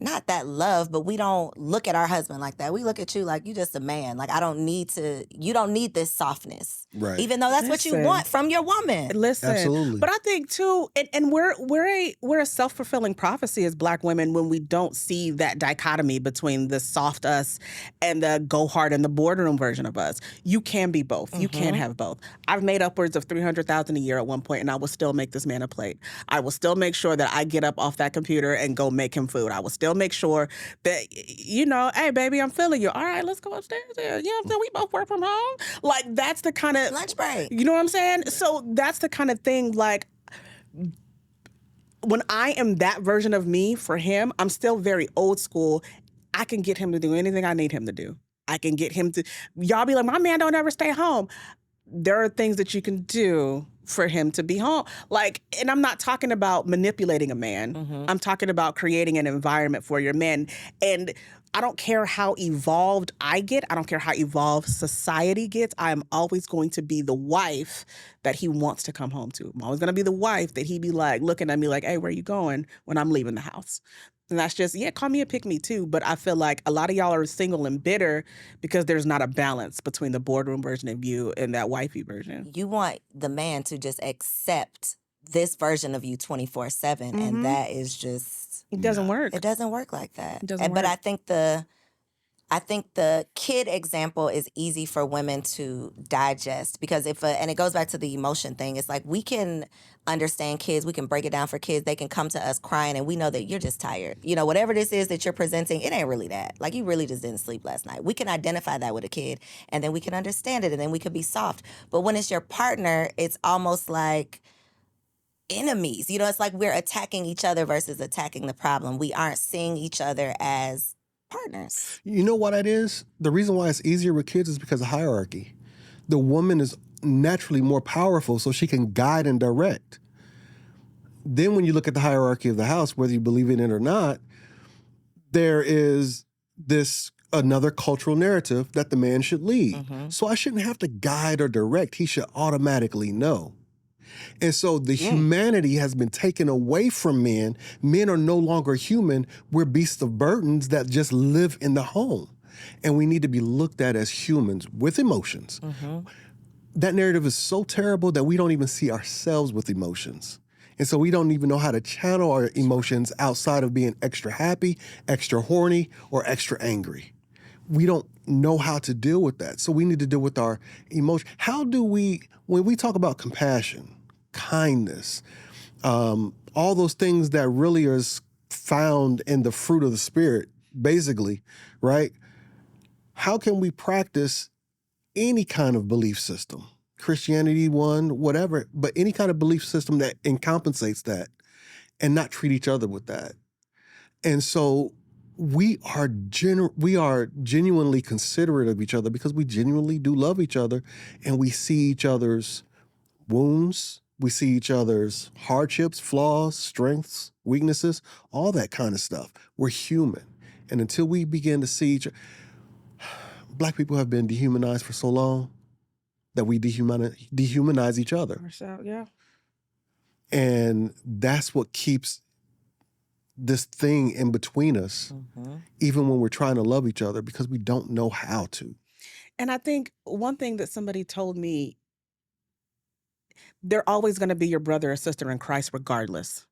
not that love, but we don't look at our husband like that. We look at you like you just a man. Like you don't need this softness. Right. Even though that's what you want from your woman. Listen. Absolutely. But I think too, and we're a self-fulfilling prophecy as Black women when we don't see that dichotomy between the soft us and the go hard in the boardroom version of us. You can be both. You can have both. I've made upwards of $300,000 a year at one point, and I will still make this man a plate. I will still make sure that I get up off that computer and go make him food. I will still make sure that, hey, baby, I'm feeling you. All right, let's go upstairs. We both work from home. Like, that's the kind of... Lunch break. You know what I'm saying? So that's the kind of thing, like, when I am that version of me for him, I'm still very old school. I can get him to do anything I need him to do. I can get him to... Y'all be like, my man don't ever stay home. There are things that you can do for him to be home. Like, and I'm not talking about manipulating a man. I'm talking about creating an environment for your men. And I don't care how evolved I get. I don't care how evolved society gets. I'm always going to be the wife that he wants to come home to. I'm always going to be the wife that he be like, looking at me like, hey, where you going when I'm leaving the house? And that's just, call me a pick-me too. But I feel like a lot of y'all are single and bitter because there's not a balance between the boardroom version of you and that wifey version. You want the man to just accept this version of you 24/7, and that is just... It doesn't work. It doesn't work like that. It doesn't work. But I think the kid example is easy for women to digest because and it goes back to the emotion thing. It's like we can understand kids. We can break it down for kids. They can come to us crying and we know that you're just tired. Whatever this is that you're presenting, it ain't really that. Like you really just didn't sleep last night. We can identify that with a kid and then we can understand it and then we could be soft. But when it's your partner, it's almost like enemies. It's like we're attacking each other versus attacking the problem. We aren't seeing each other as partners. You know what that is? The reason why it's easier with kids is because of hierarchy. The woman is naturally more powerful, so she can guide and direct. Then when you look at the hierarchy of the house, whether you believe in it or not, there is another cultural narrative that the man should lead. So I shouldn't have to guide or direct. He should automatically know. And so the humanity has been taken away from men. Men are no longer human. We're beasts of burdens that just live in the home. And we need to be looked at as humans with emotions. That narrative is so terrible that we don't even see ourselves with emotions. And so we don't even know how to channel our emotions outside of being extra happy, extra horny, or extra angry. We don't know how to deal with that. So we need to deal with our emotion. How do we, when we talk about compassion, kindness, all those things that really is found in the fruit of the Spirit, basically, right? How can we practice any kind of belief system? Christianity, one, whatever, but any kind of belief system that compensates that and not treat each other with that. And so we are genuinely considerate of each other because we genuinely do love each other and we see each other's wounds. We see each other's hardships, flaws, strengths, weaknesses, all that kind of stuff. We're human. And until we begin to see Black people have been dehumanized for so long. that we dehumanize each other. Yeah. And that's what keeps this thing in between us, even when we're trying to love each other, because we don't know how to. And I think one thing that somebody told me, they're always going to be your brother or sister in Christ regardless.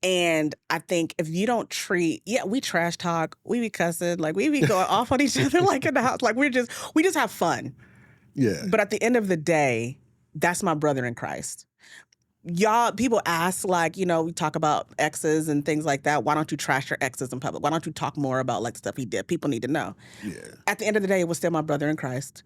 And I think if you don't we trash talk, we be cussing, like we be going off on each other like in the house, like we just have fun. Yeah. But at the end of the day, that's my brother in Christ. Y'all, people ask, like, we talk about exes and things like that. Why don't you trash your exes in public? Why don't you talk more about like stuff he did? People need to know. Yeah. At the end of the day, it was still my brother in Christ.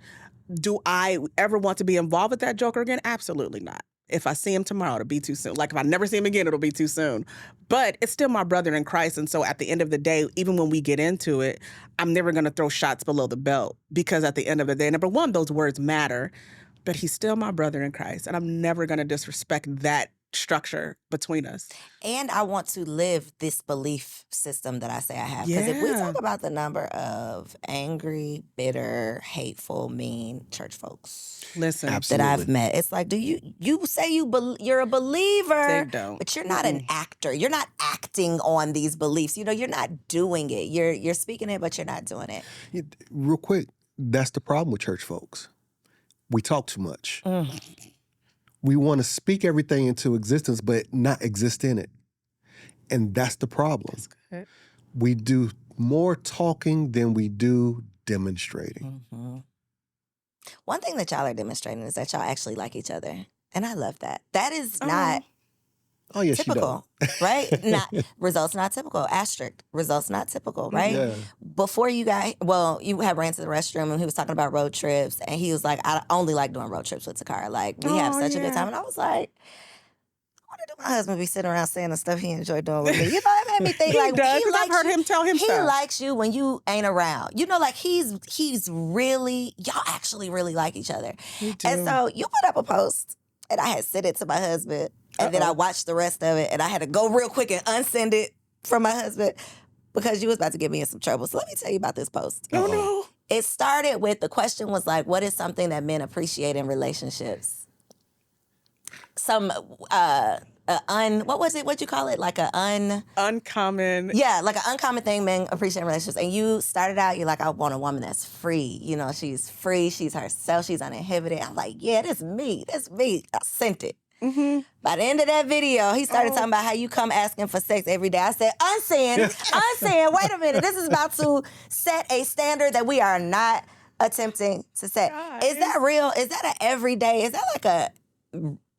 Do I ever want to be involved with that joker again? Absolutely not. If I see him tomorrow, it'll be too soon. Like if I never see him again, it'll be too soon. But it's still my brother in Christ. And so at the end of the day, even when we get into it, I'm never going to throw shots below the belt, because at the end of the day, number one, those words matter, but he's still my brother in Christ. And I'm never going to disrespect that structure between us. And I want to live this belief system that I say I have. Because if we talk about the number of angry, bitter, hateful, mean church folks that I've met, it's like, do you say you're a believer, They don't. but you're not an actor. You're not acting on these beliefs. You're not doing it. You're speaking it, but you're not doing it. Real quick, that's the problem with church folks. We talk too much. We want to speak everything into existence, but not exist in it. And that's the problem. That's good. We do more talking than we do demonstrating. One thing that y'all are demonstrating is that y'all actually like each other. And I love that. That is not typical, right? Results not typical. Asterisk. Results not typical, right? Yeah. Before you had ran to the restroom and he was talking about road trips, and he was like, I only like doing road trips with Taccara. Like, we have such a good time. And I was like, why did my husband be sitting around saying the stuff he enjoyed doing with me? It made me think, like, does, 'cause I've heard him tell him he stuff. likes you when you ain't around. Like he's really, y'all actually really like each other. We do. And so you put up a post, and I had sent it to my husband. And then I watched the rest of it, and I had to go real quick and unsend it from my husband because you was about to get me in some trouble. So let me tell you about this post. Oh, no. It started with, the question was like, what is something that men appreciate in relationships? What was it? What'd you call it? Like uncommon. Yeah, like an uncommon thing men appreciate in relationships. And you started out, you're like, I want a woman that's free. She's free. She's herself. She's uninhibited. I'm like, yeah, that's me. That's me. I sent it. By the end of that video, he started talking about how you come asking for sex every day. I said, unsend. Wait a minute. This is about to set a standard that we are not attempting to set. God. Is that real? Is that an everyday? Is that like a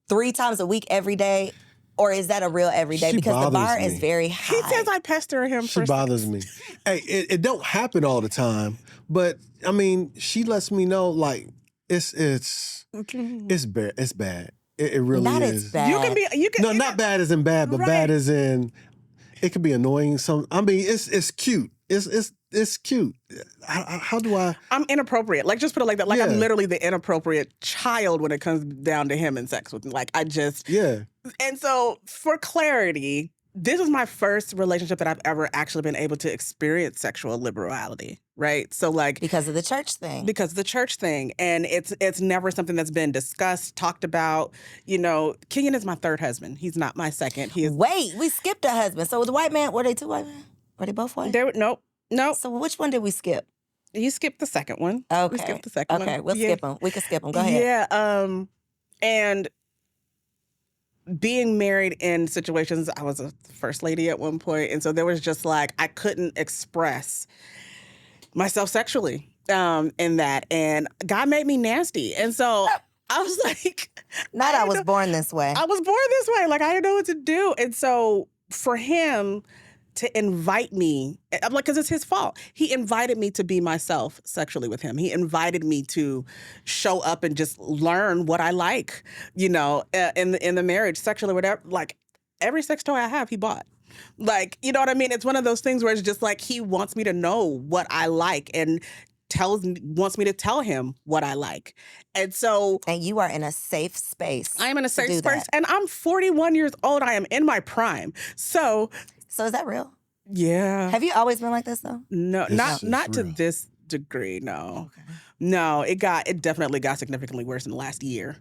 3 times a week every day? Or is that a real everyday? She Because the bar bothers is me. very high. He says I pester him. She bothers me. Hey, it don't happen all the time, but I mean, she lets me know, like, it's bad. It's bad. It really Not is. as bad. You can. No, not bad as in bad, but Right. bad as in it can be annoying. It's cute. It's cute. How do I? I'm inappropriate. Like, just put it like that. Like, Yeah. I'm literally the inappropriate child when it comes down to him and sex with me. Like, Yeah. And so, for clarity, this is my first relationship that I've ever actually been able to experience sexual liberality, right? So, like, Because of the church thing. because of the church thing, and it's never something that's been discussed, talked about. Kenyon is my third husband. He's not my second. He is. Wait, we skipped a husband. So the white man, were they 2 white men? Were they both white? Nope. So which one did we skip? You skipped the second one. Okay. We skipped the second one. Okay, we'll Yeah. skip them. We can skip them. Go ahead. Yeah. And being married in situations, I was a first lady at one point, and so there was just like, I couldn't express myself sexually in that, and God made me nasty, and so I was like, Not I was born this way. I was born this way, like I didn't know what to do, and so for him to invite me, I'm like, because it's his fault. He invited me to be myself sexually with him. He invited me to show up and just learn what I like, in the marriage, sexually, whatever. Like, every sex toy I have, he bought. Like, you know what I mean? It's one of those things where it's just like, he wants me to know what I like and wants me to tell him what I like. And so... And you are in a safe space. I am in a safe do space. that. And I'm 41 years old. I am in my prime. So is that real? yeah. Have you always been like this, though? No, This not is to real. this degree. No, Okay. no, it definitely got significantly worse in the last year.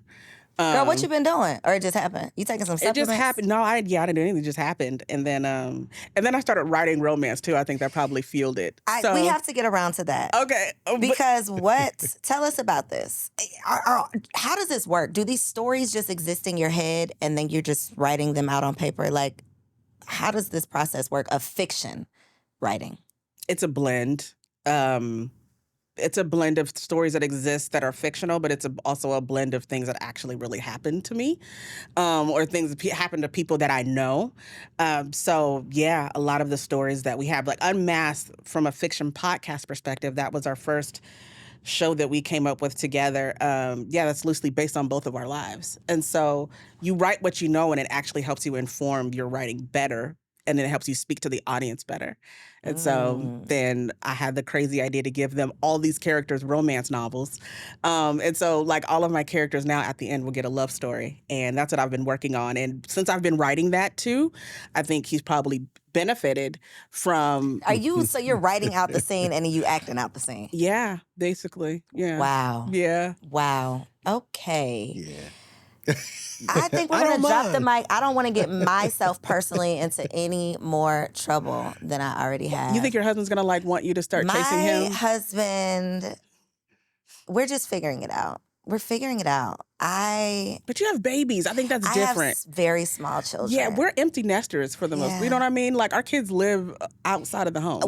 Girl, what you been doing? Or it just happened? You taking some It supplements? just happened. No, I didn't do anything. It just happened, and then I started writing romance too. I think that probably fueled it. We have to get around to that. Okay, Because tell us about this. How does this work? Do these stories just exist in your head and then you're just writing them out on paper? Like, how does this process work of fiction writing? it's a blend. It's a blend of stories that exist that are fictional, but it's also a blend of things that actually really happened to me, or things that happen to people that I know. So yeah, a lot of the stories that we have, like Unmasked, from a fiction podcast perspective, that was our first show that we came up with together. That's loosely based on both of our lives. And so you write what you know, and it actually helps you inform your writing better. And then it helps you speak to the audience better. And so then I had the crazy idea to give them all these characters romance novels. And so like all of my characters now at the end will get a love story. And that's what I've been working on. And since I've been writing that too, I think he's probably benefited from. So you're writing out the scene and then you acting out the scene? Yeah, basically. Yeah. Wow. Yeah. Wow. Okay. Yeah. I think we're going to drop the mic. I don't want to get myself personally into any more trouble than I already have. You think your husband's going to want you to start chasing him? My husband, we're just figuring it out. We're figuring it out. But you have babies. I think that's different. I have very small children. Yeah, we're empty nesters for the most. You know what I mean? Like our kids live outside of the home.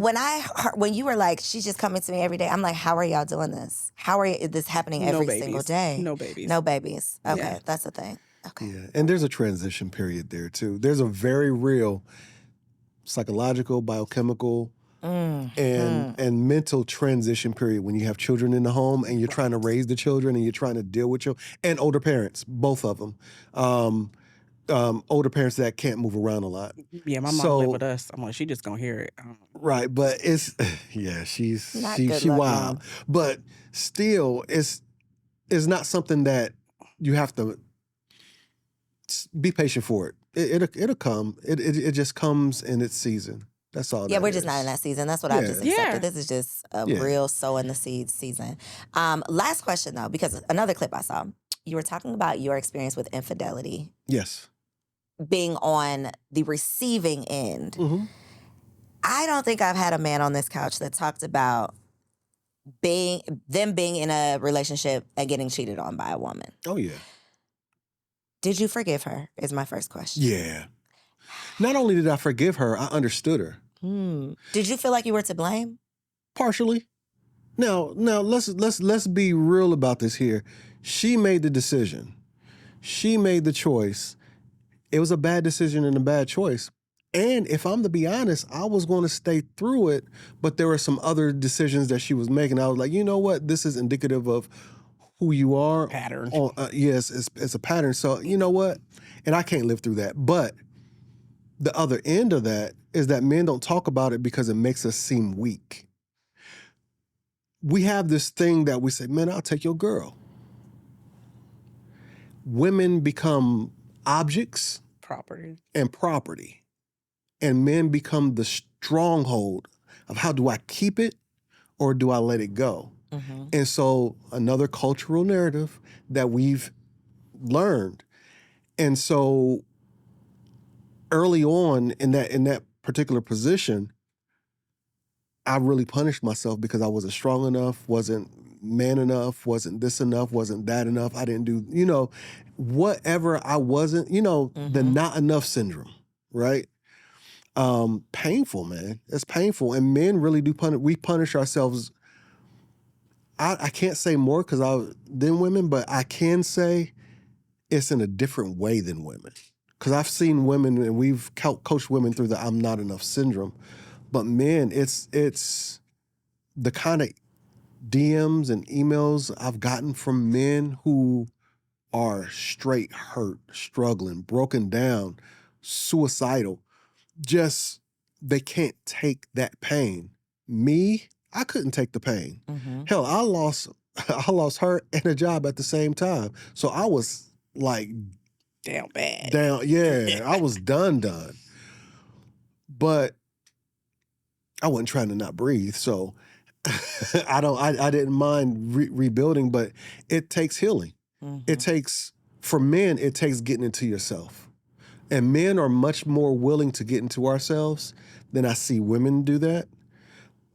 When you were like, she's just coming to me every day, I'm like, how are y'all doing this? How are this happening every single day? No babies. No babies. Okay, that's the thing. Okay. Yeah, and there's a transition period there too. There's a very real psychological, biochemical, and mental transition period when you have children in the home and you're trying to raise the children and you're trying to deal with and older parents, both of them. Older parents that can't move around a lot. Yeah, my mom lived with us. I'm like, she just gonna hear it. Right, but it's she wild, Mom. but still, it's not something that you have to be patient for it. It'll come. It just comes in its season. That's all. Yeah, we're just not in that season. That's what I just accepted. Yeah. This is just a real sowing the seeds season. Last question though, because another clip I saw, you were talking about your experience with infidelity. Yes. Being on the receiving end. Mm-hmm. I don't think I've had a man on this couch that talked about being in a relationship and getting cheated on by a woman. Oh yeah. Did you forgive her? Is my first question. Yeah. Not only did I forgive her, I understood her. Did you feel like you were to blame? Partially. Now let's be real about this here. She made the decision. She made the choice. It was a bad decision and a bad choice. And if I'm to be honest, I was going to stay through it, but there were some other decisions that she was making. I was like, you know what? This is indicative of who you are. Pattern. Yes, it's a pattern. So you know what? And I can't live through that. But the other end of that is that men don't talk about it because it makes us seem weak. We have this thing that we say, man, I'll take your girl. Women become objects. Property. And property. And men become the stronghold of how do I keep it or do I let it go? Mm-hmm. And so another cultural narrative that we've learned. And so early on in that particular position, I really punished myself because I wasn't strong enough, wasn't man enough, wasn't this enough, wasn't that enough. I didn't do, whatever I wasn't, the not enough syndrome, right? Painful, man. It's painful. And men really do we punish ourselves. I can't say more than women, but I can say it's in a different way than women. Because I've seen women and we've coached women through the I'm not enough syndrome. But men, it's the kind of DMs and emails I've gotten from men who are straight hurt, struggling, broken down, suicidal. Just, they can't take that pain. Me, I couldn't take the pain. Mm-hmm. Hell, I lost her and a job at the same time. So I was like down bad. I was done. But I wasn't trying to not breathe. So I didn't mind rebuilding, but it takes healing. It takes, for men, it takes getting into yourself. And men are much more willing to get into ourselves than I see women do that.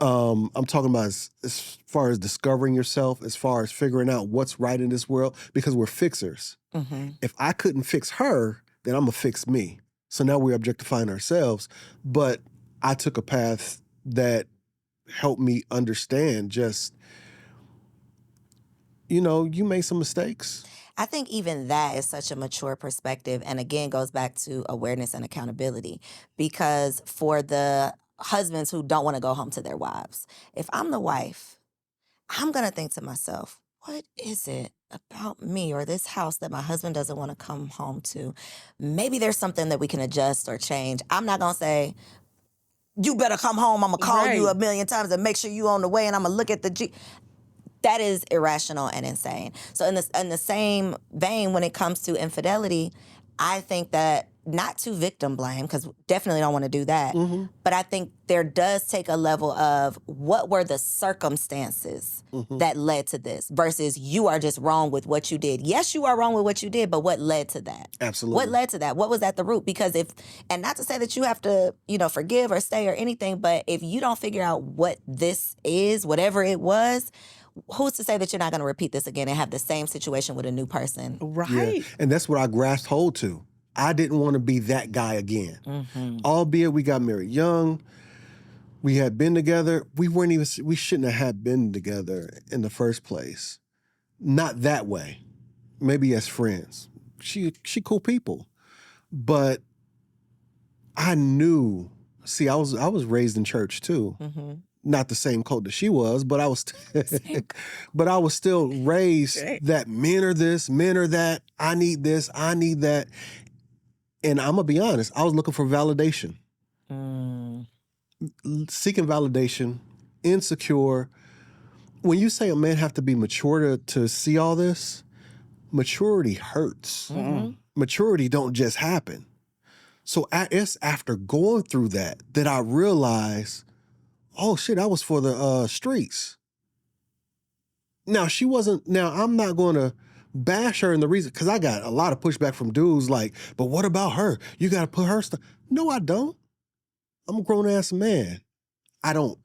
I'm talking about as far as discovering yourself, as far as figuring out what's right in this world, because we're fixers. If I couldn't fix her, then I'm going to fix me. So now we're objectifying ourselves. But I took a path that helped me understand just, you made some mistakes. I think even that is such a mature perspective, and again goes back to awareness and accountability. Because for the husbands who don't want to go home to their wives, if I'm the wife, I'm gonna think to myself, what is it about me or this house that my husband doesn't want to come home to? Maybe there's something that we can adjust or change. I'm not gonna say, you better come home. I'm gonna call you Right. a million times and make sure you on the way, and I'm gonna look at the G. That is irrational and insane. So in the same vein, when it comes to infidelity, I think that not to victim blame, because definitely don't want to do that, but I think there does take a level of what were the circumstances that led to this versus you are just wrong with what you did. Yes, you are wrong with what you did, but what led to that? Absolutely. What led to that? What was at the root? Because and not to say that you have to, forgive or stay or anything, but if you don't figure out what this is, whatever it was, who's to say that you're not going to repeat this again and have the same situation with a new person? Right. Yeah. And that's what I grasped hold to. I didn't want to be that guy again. Albeit we got married young. We had been together. We shouldn't have been together in the first place. Not that way. Maybe as friends. She cool people. But I knew, I was raised in church too. Not the same cult that she was, but I was still raised that men are this, men are that. I need this, I need that. And I'm gonna be honest, I was looking for validation. Seeking validation, insecure. When you say a man have to be mature to see all this, maturity hurts. Maturity don't just happen. So it's after going through that I realized, oh shit, I was for the streets. Now she wasn't. Now I'm not going to bash her in the reason, because I got a lot of pushback from dudes like, but what about her? You got to put her stuff. No, I don't. I'm a grown ass man. I don't.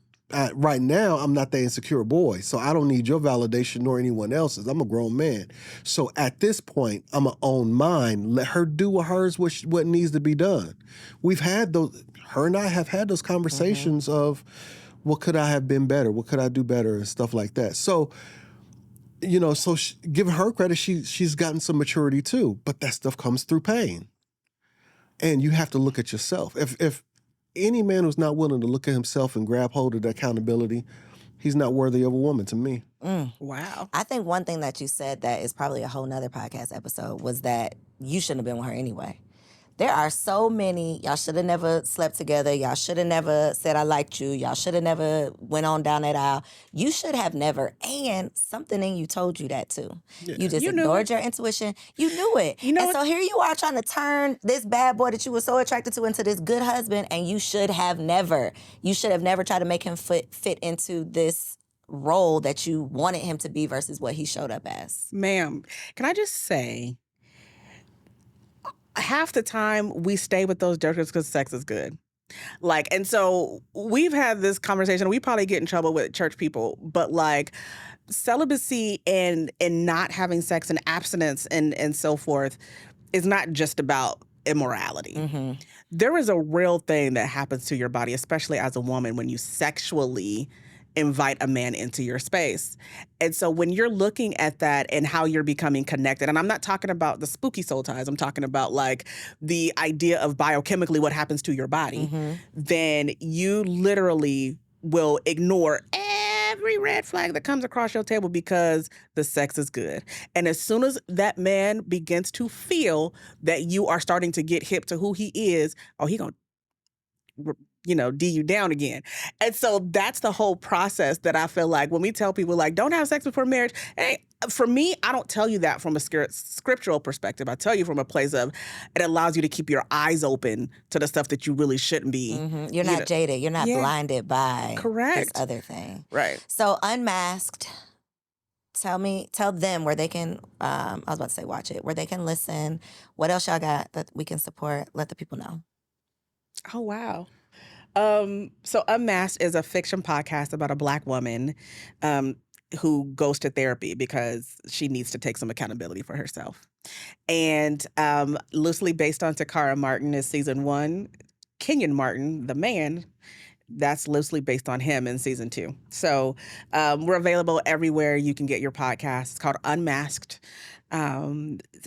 Right now, I'm not the insecure boy, so I don't need your validation nor anyone else's. I'm a grown man. So at this point, I'm going to own mine. Let her do with hers what needs to be done. We've had those, her and I have had those conversations of, what could I have been better? What could I do better? And stuff like that. So, giving her credit, she's gotten some maturity too, but that stuff comes through pain. And you have to look at yourself. If any man who's not willing to look at himself and grab hold of the accountability, he's not worthy of a woman to me. Wow. I think one thing that you said that is probably a whole nother podcast episode was that you shouldn't have been with her anyway. There are so many, y'all should have never slept together. Y'all should have never said I liked you. Y'all should have never went on down that aisle. You should have never. And something in you told you that too. Yeah. You just You knew ignored it. your intuition. You knew it. You know and what? so here you are trying to turn this bad boy that you were so attracted to into this good husband, and you should have never. You should have never tried to make him fit into this role that you wanted him to be versus what he showed up as. Ma'am, can I just say, half the time we stay with those jerks because sex is good. And so we've had this conversation. We probably get in trouble with church people, but celibacy and not having sex and abstinence and so forth is not just about immorality. There is a real thing that happens to your body, especially as a woman, when you sexually invite a man into your space. And so when you're looking at that and how you're becoming connected, and I'm not talking about the spooky soul ties, I'm talking about the idea of biochemically what happens to your body, then you literally will ignore every red flag that comes across your table because the sex is good. And as soon as that man begins to feel that you are starting to get hip to who he is, oh, he gonna D you down again. And so that's the whole process that I feel like when we tell people like, don't have sex before marriage. Hey, for me, I don't tell you that from a scriptural perspective. I tell you from a place of it allows you to keep your eyes open to the stuff that you really shouldn't be. You're not jaded. You're not blinded by Correct. this other thing. Right. So Unmasked, tell them where they can, I was about to say watch it, where they can listen. What else y'all got that we can support? Let the people know. Oh, wow. So Unmasked is a fiction podcast about a Black woman who goes to therapy because she needs to take some accountability for herself. And loosely based on Taccara Martin is season 1. Kenyon Martin, the man, that's loosely based on him in season 2. So we're available everywhere you can get your podcast. It's called Unmasked.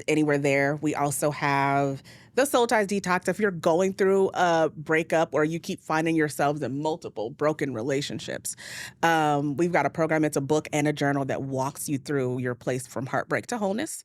Anywhere there. We also have the Soul Ties Detox. If you're going through a breakup or you keep finding yourselves in multiple broken relationships, we've got a program. It's a book and a journal that walks you through your place from heartbreak to wholeness.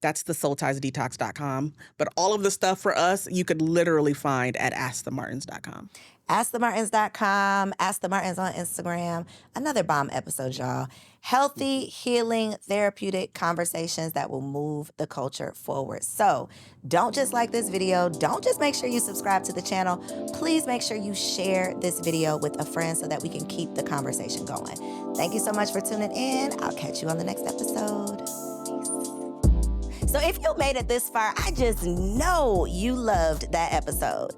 That's the soultiesdetox.com. But all of the stuff for us, you could literally find at askthemartins.com. AskTheMartins.com, Ask the Martins on Instagram. Another bomb episode, y'all. Healthy, healing, therapeutic conversations that will move the culture forward. So don't just like this video. Don't just make sure you subscribe to the channel. Please make sure you share this video with a friend so that we can keep the conversation going. Thank you so much for tuning in. I'll catch you on the next episode. So if you made it this far, I just know you loved that episode.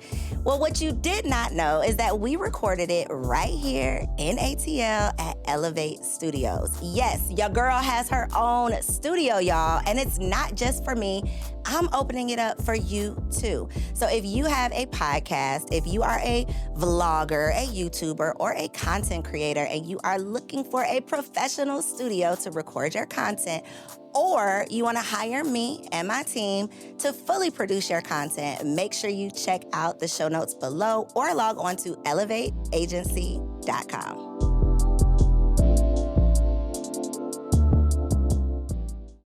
Well, what you did not know is that we recorded it right here in ATL at Elevate Studios. Yes, your girl has her own studio, y'all, and it's not just for me. I'm opening it up for you too. So if you have a podcast, if you are a vlogger, a YouTuber, or a content creator, and you are looking for a professional studio to record your content, or you want to hire me and my team to fully produce your content, make sure you check out the show notes below or log on to elevateagency.com.